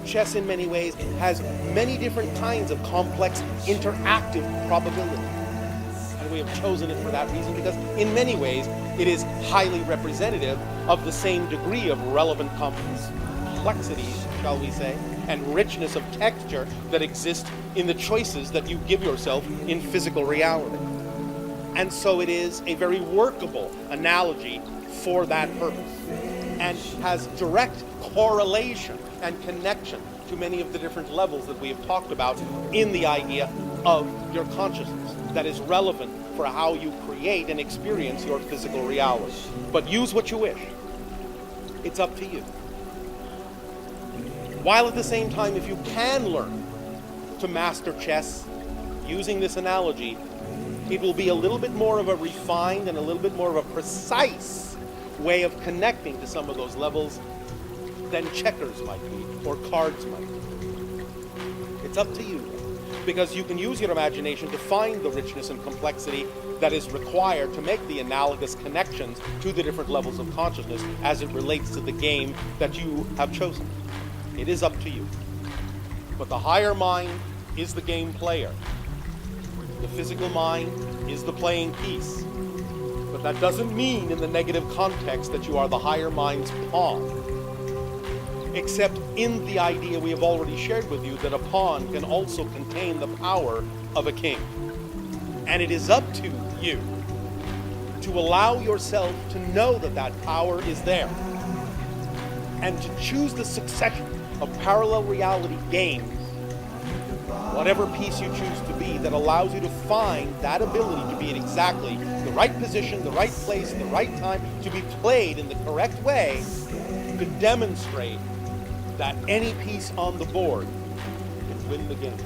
Chess, in many ways, has many different kinds of complex, interactive probabilities. And we have chosen it for that reason, because in many ways, it is highly representative of the same degree of relevant complexities, shall we say, and richness of texture that exist in the choices that you give yourself in physical reality. And so it is a very workable analogy for that purpose, and has direct correlation and connection to many of the different levels that we have talked about in the idea of your consciousness that is relevant for how you create and experience your physical reality. But use what you wish. It's up to you. While at the same time, if you can learn to master chess using this analogy, It will be a little bit more of a refined and a little bit more of a precise way of connecting to some of those levels than checkers might be, or cards might be. It's up to you, because you can use your imagination to find the richness and complexity that is required to make the analogous connections to the different levels of consciousness as it relates to the game that you have chosen. It is up to you. But the higher mind is the game player. The physical mind is the playing piece. But that doesn't mean in the negative context that you are the higher mind's pawn. Except in the idea we have already shared with you that a pawn can also contain the power of a king. And it is up to you to allow yourself to know that that power is there, and to choose the succession of parallel reality games, whatever piece you choose to be, that allows you to find that ability to be in exactly the right position, the right place, the right time, to be played in the correct way, to demonstrate that any piece on the board can win the game.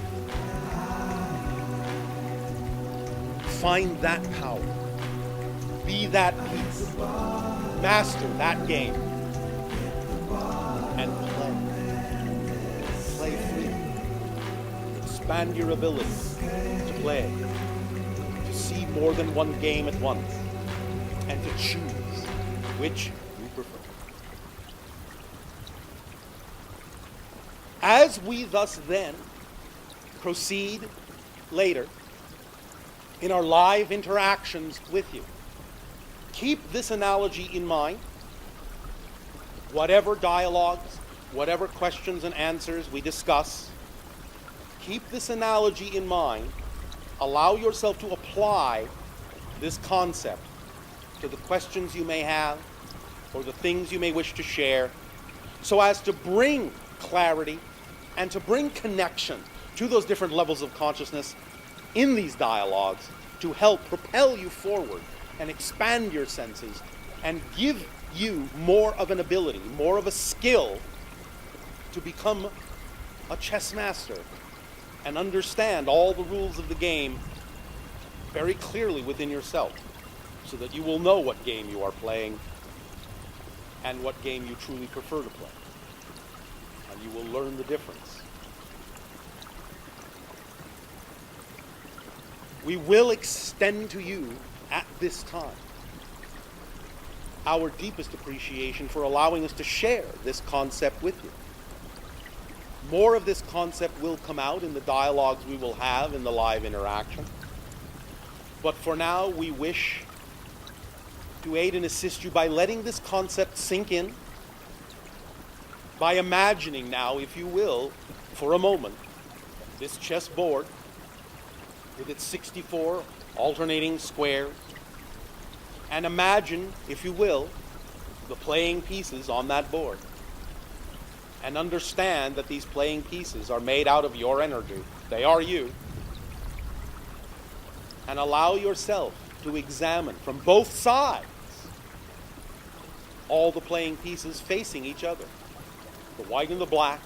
Find that power. Be that piece. Master that game. And play. Play freely. Expand your abilities to play. To see more than one game at once. And to choose which you prefer. As we thus then proceed later in our live interactions with you, keep this analogy in mind. Whatever dialogues, whatever questions and answers we discuss, keep this analogy in mind. Allow yourself to apply this concept to the questions you may have or the things you may wish to share, so as to bring clarity and to bring connection to those different levels of consciousness in these dialogues, to help propel you forward and expand your senses and give you more of an ability, more of a skill to become a chess master and understand all the rules of the game very clearly within yourself, so that you will know what game you are playing and what game you truly prefer to play. And you will learn the difference. We will extend to you at this time our deepest appreciation for allowing us to share this concept with you. More of this concept will come out in the dialogues we will have in the live interaction. But for now, we wish to aid and assist you by letting this concept sink in, by imagining now, if you will, for a moment, this chessboard with its 64 alternating squares, and imagine, if you will, the playing pieces on that board, and understand that these playing pieces are made out of your energy. They are you. And allow yourself to examine from both sides all the playing pieces facing each other, the white and the black,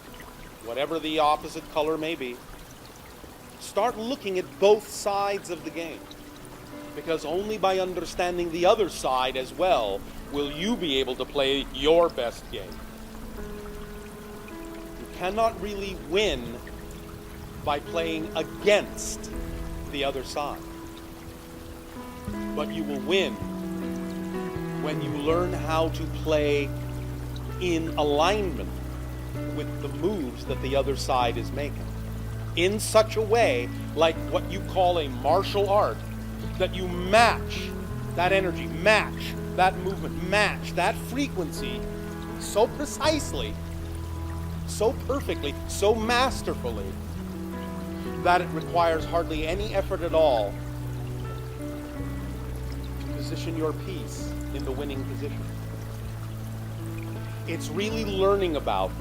whatever the opposite color may be. Start looking at both sides of the game, because only by understanding the other side as well will you be able to play your best game. You cannot really win by playing against the other side, but you will win when you learn how to play in alignment with the moves that the other side is making, in such a way, like what you call a martial art, that you match that energy, match that movement, match that frequency so precisely, so perfectly, so masterfully, that it requires hardly any effort at all to position your piece in the winning position. It's really learning about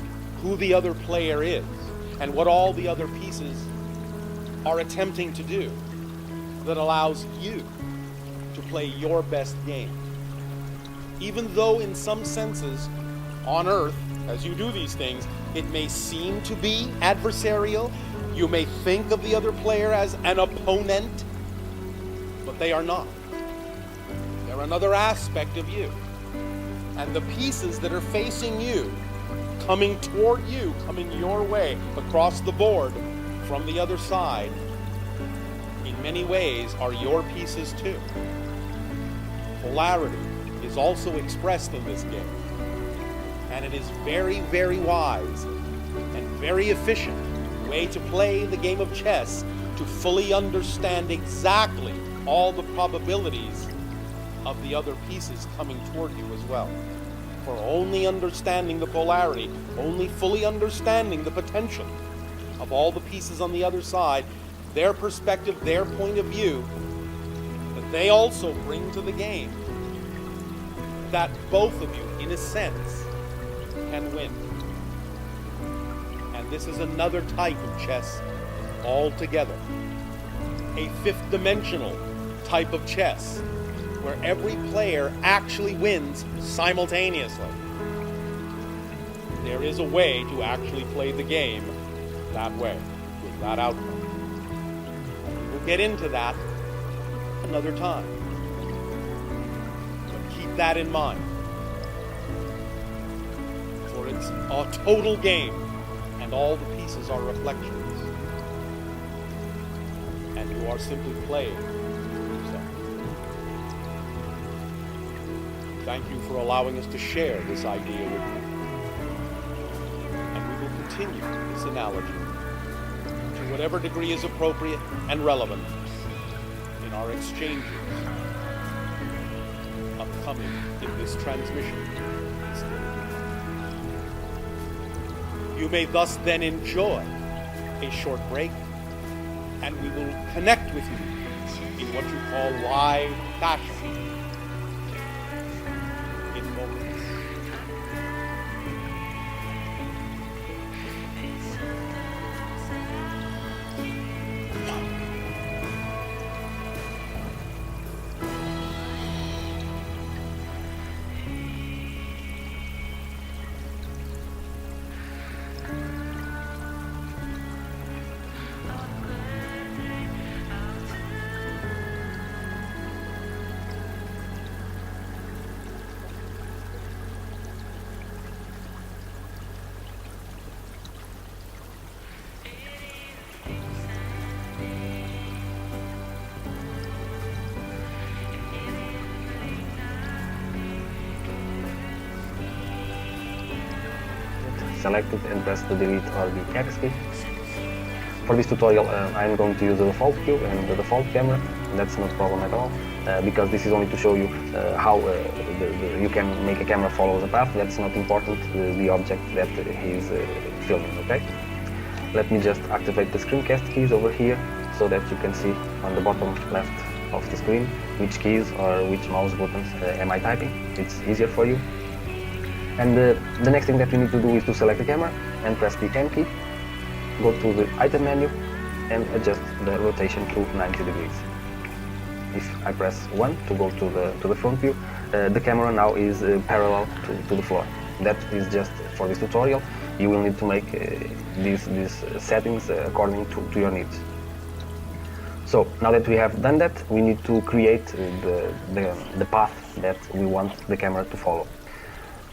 who the other player is and what all the other pieces are attempting to do that allows you to play your best game. Even though in some senses, on Earth, as you do these things, it may seem to be adversarial, you may think of the other player as an opponent, but but they are not. They're another aspect of you. And the pieces that are facing you, coming toward you, coming your way across the board from the other side, in many ways are your pieces too. Polarity is also expressed in this game. And it is very, very wise and very efficient way to play the game of chess to fully understand exactly all the probabilities of the other pieces coming toward you as well. For only understanding the polarity, only fully understanding the potential of all the pieces on the other side, their perspective, their point of view, that they also bring to the game, that both of you, in a sense, can win. And this is another type of chess altogether. A fifth-dimensional type of chess, where every player actually wins simultaneously. There is a way to actually play the game that way, with that outcome. We'll get into that another time. But keep that in mind. For it's a total game, and all the pieces are reflections. And you are simply playing yourself. Thank you for allowing us to share this idea with you. And we will continue this analogy to whatever degree is appropriate and relevant in our exchanges upcoming in this transmission. You may thus then enjoy a short break, and we will connect with you in what you call live fashion in moments. Select it and press the delete or the X key. For this tutorial I'm going to use the default view and the default camera, and that's not a problem at all, because this is only to show you how you can make a camera follow the path. That's not important, the object that he's filming, okay? Let me just activate the screencast keys over here so that you can see on the bottom left of the screen which keys or which mouse buttons am I typing. It's easier for you. And the next thing that we need to do is to select the camera and press the M key, go to the item menu and adjust the rotation to 90 degrees. If I press 1 to go to the front view, the camera now is parallel to the floor. That is just for this tutorial. You will need to make these settings according to your needs. So now that we have done that, we need to create the path that we want the camera to follow.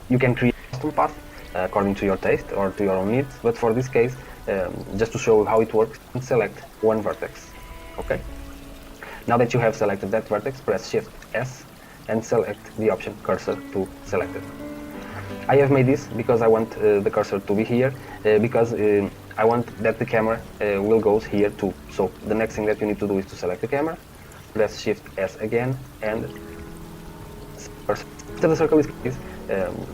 You can create a custom path according to your taste or to your own needs, but for this case, just to show you how it works, select one vertex. Okay. Now that you have selected that vertex, press Shift S and select the option Cursor to Selected. I have made this because I want the cursor to be here, because I want that the camera will go here too. So the next thing that you need to do is to select the camera, press Shift S again, and after the circle is created,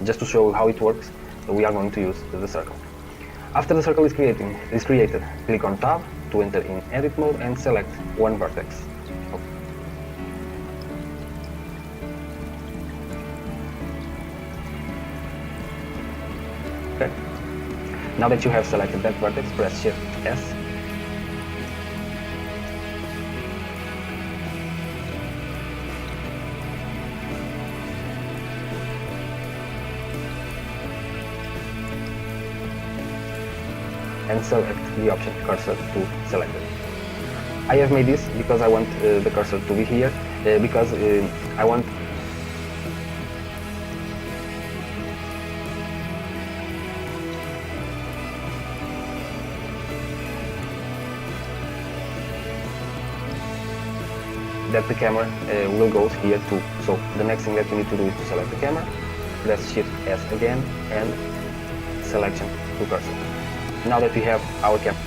just to show how it works, we are going to use the circle. After the circle is created, click on Tab to enter in edit mode and select one vertex. Okay. Now that you have selected that vertex, press Shift S and select the option Cursor to Selected. I have made this because I want the cursor to be here, because I want that the camera will go here too. So the next thing that you need to do is to select the camera, press Shift S again, and selection to cursor. Now that we have our camera,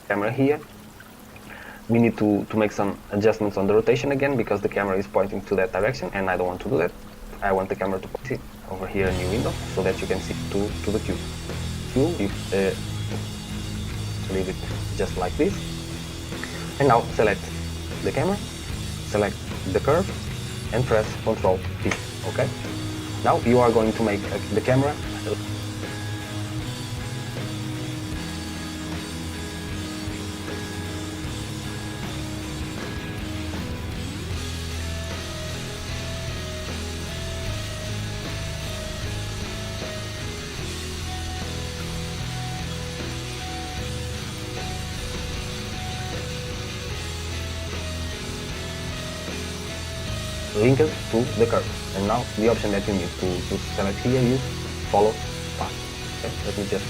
camera here. We need to make some adjustments on the rotation again because the camera is pointing to that direction and I don't want to do that. I want the camera to point over here, a new window, so that you can see to the cube. You leave it just like this. And now select the camera, select the curve and press Ctrl P, okay? Now you are going to make the camera linked to the curve. And now the option that you need to select here is follow path. Okay, let me just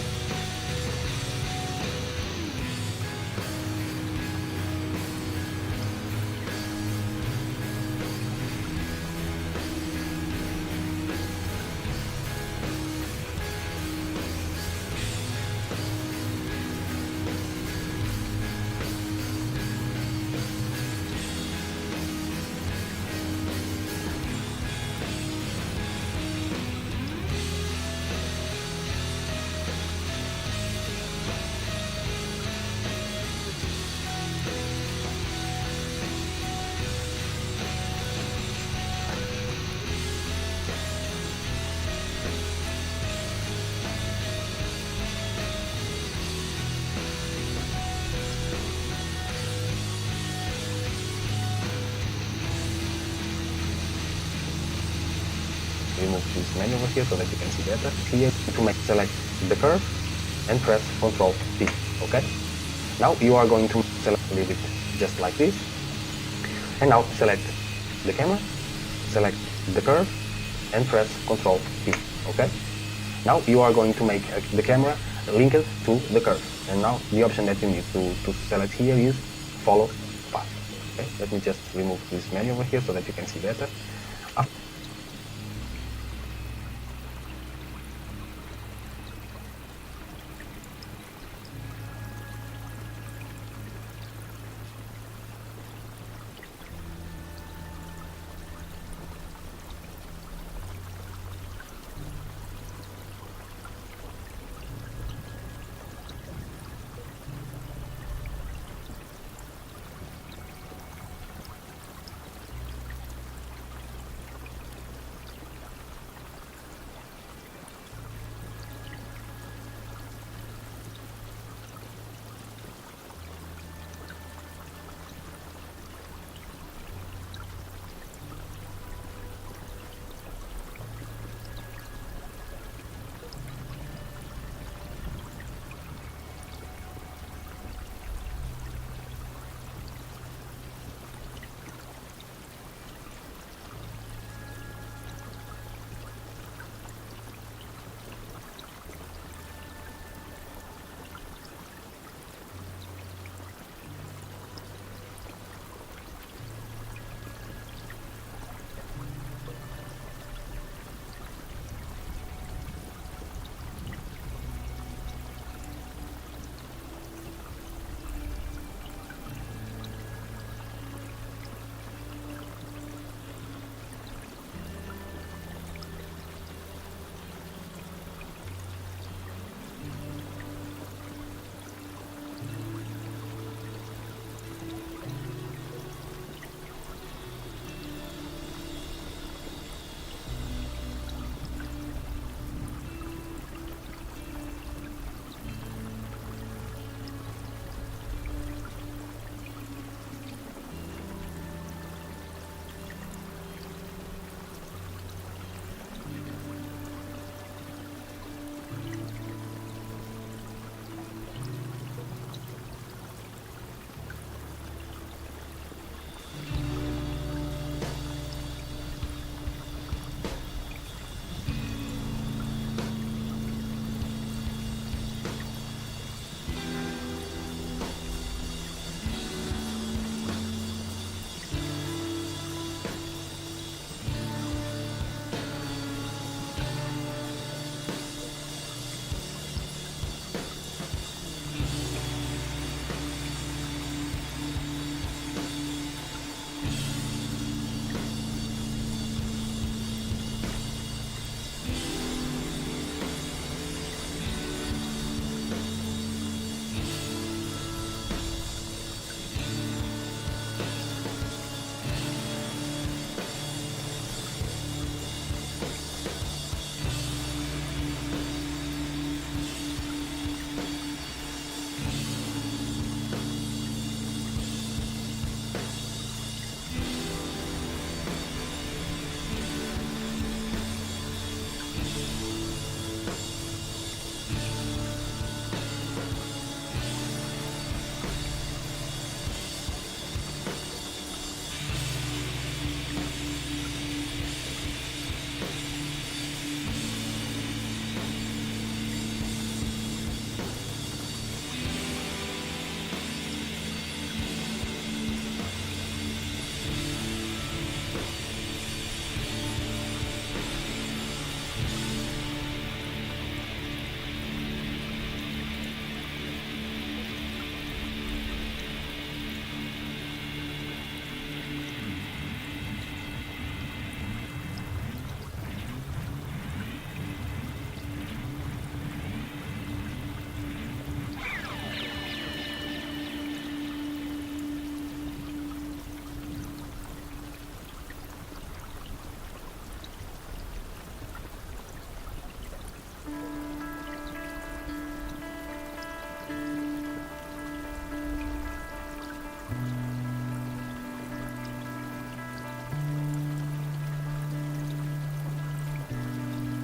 remove this menu over here so that you can see better. Here to make select the curve and press Ctrl P. Okay. Now you are going to leave it just like this. And now select the camera, select the curve and press Ctrl P. Okay. Now you are going to make the camera linked to the curve. And now the option that you need to select here is follow path. Okay, let me just remove this menu over here so that you can see better.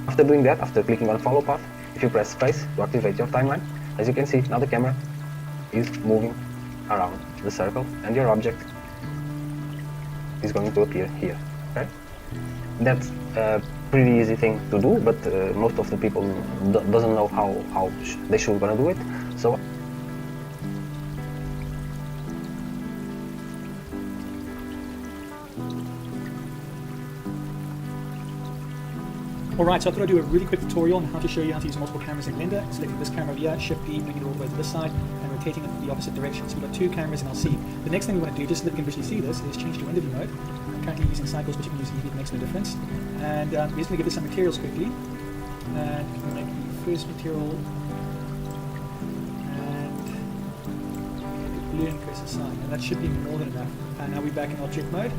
After doing that, after clicking on follow path, if you press space to activate your timeline, as you can see, now the camera is moving around the circle and your object is going to appear here. Okay? That's a pretty easy thing to do, but most of the people doesn't know how they should gonna do it. So Alright, so I thought I'd do a really quick tutorial on how to show you how to use multiple cameras in Blender. Selecting this camera over here, Shift B, bringing it all the way to this side, and rotating it in the opposite direction. So we've got two cameras in LC. The next thing we want to do, just so that we can visually see this, is change to window view mode. I'm currently using cycles, but you can use EV, it makes no difference. And we're just going to give this some materials quickly. And we'll make the first material and blue and press aside. And that should be more than enough. And now we're back in object mode,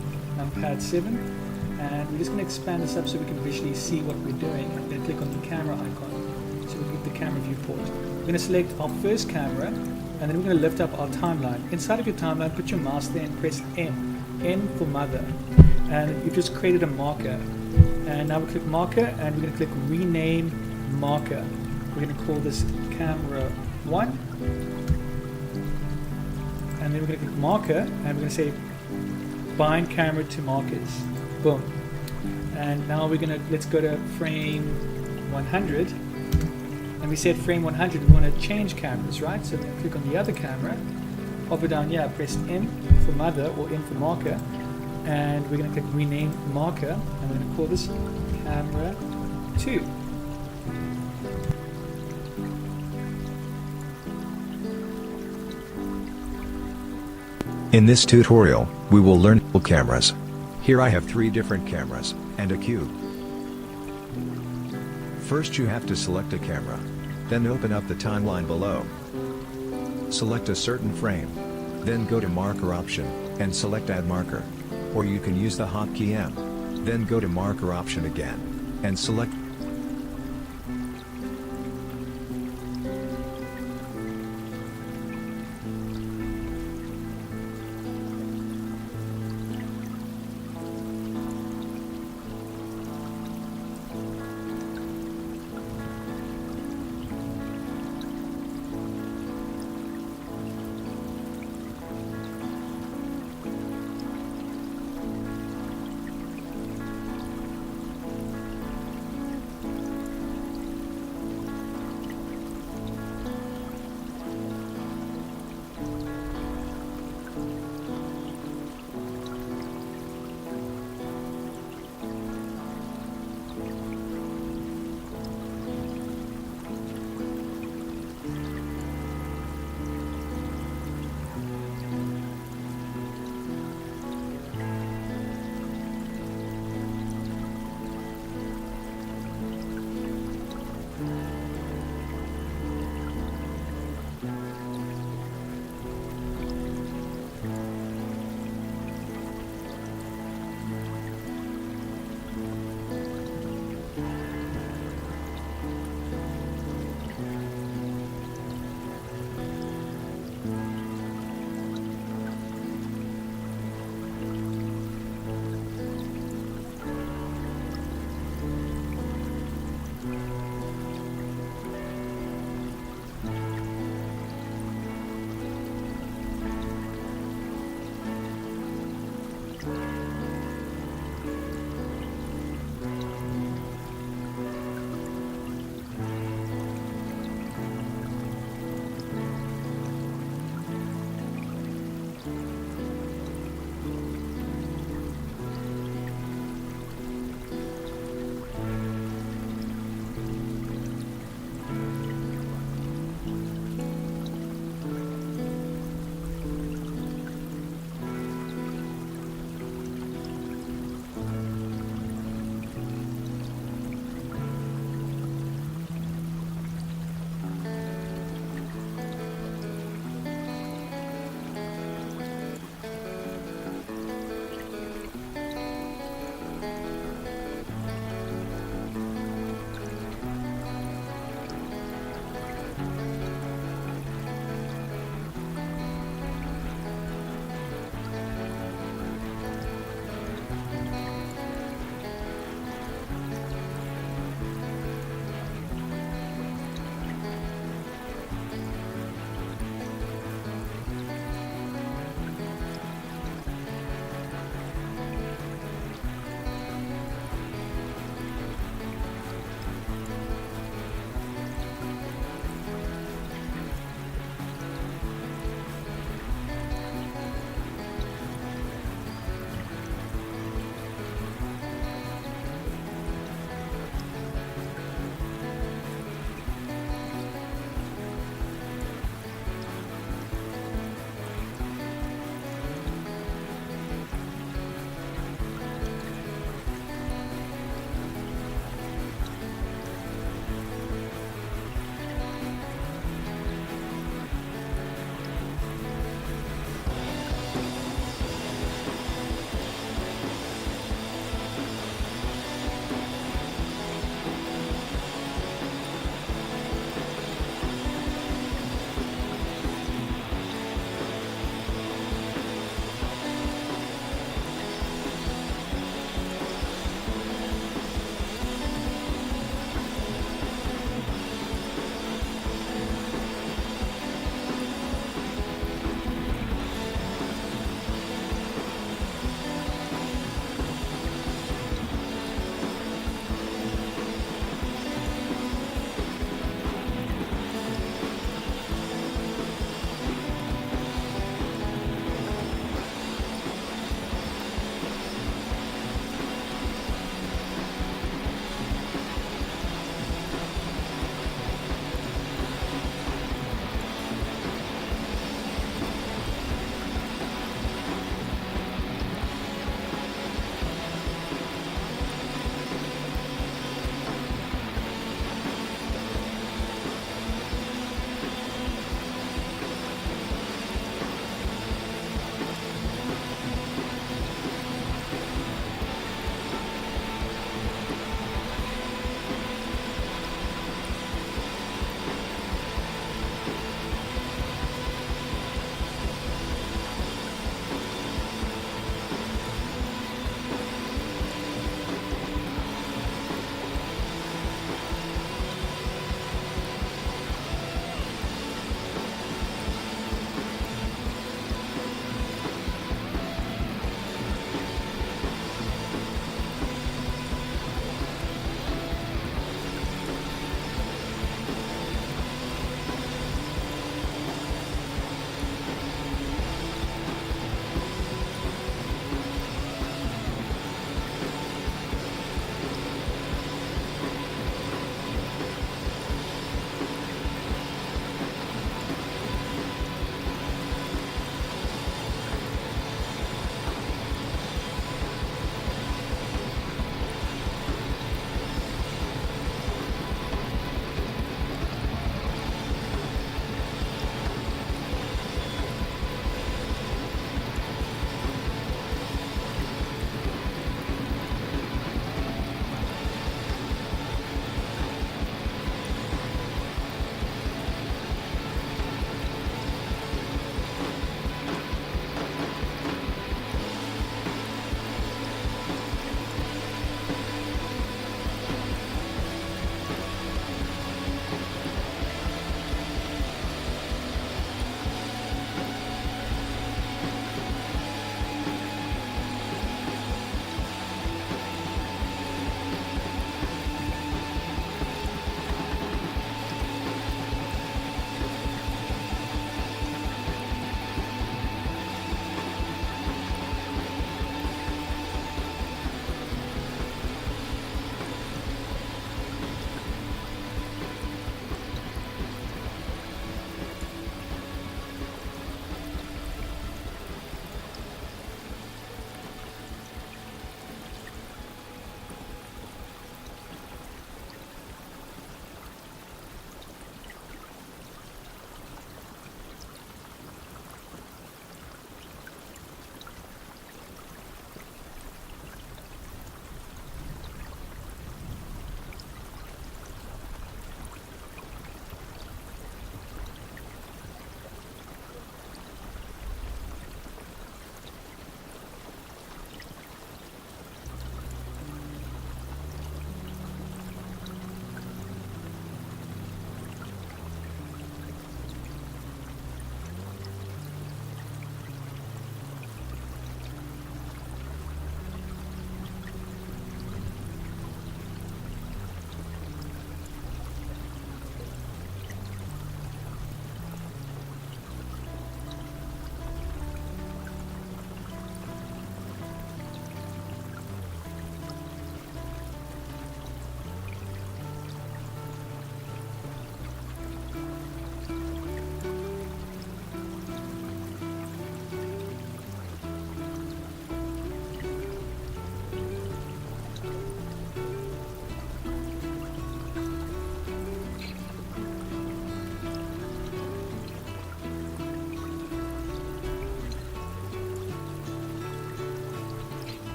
pad 7. And we're just going to expand this up so we can visually see what we're doing, and then click on the camera icon so we get the camera viewport. We're going to select our first camera, and then we're going to lift up our timeline. Inside of your timeline, put your mouse there and press N. N for mother. And you've just created a marker. And now we click marker, and we're going to click rename marker. We're going to call this camera 1. And then we're going to click marker, and we're going to say bind camera to markers. Boom. And now we're gonna, let's go to frame 100. And we said frame 100, we want to change cameras, right? So then click on the other camera, hover down here, press M for mother or M for marker. And we're gonna click rename marker, and we're gonna call this camera 2. In this tutorial, we will learn cameras. Here I have 3 different cameras, and a cube. First you have to select a camera. Then open up the timeline below. Select a certain frame. Then go to marker option, and select add marker. Or you can use the hotkey M. Then go to marker option again, and select.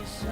It's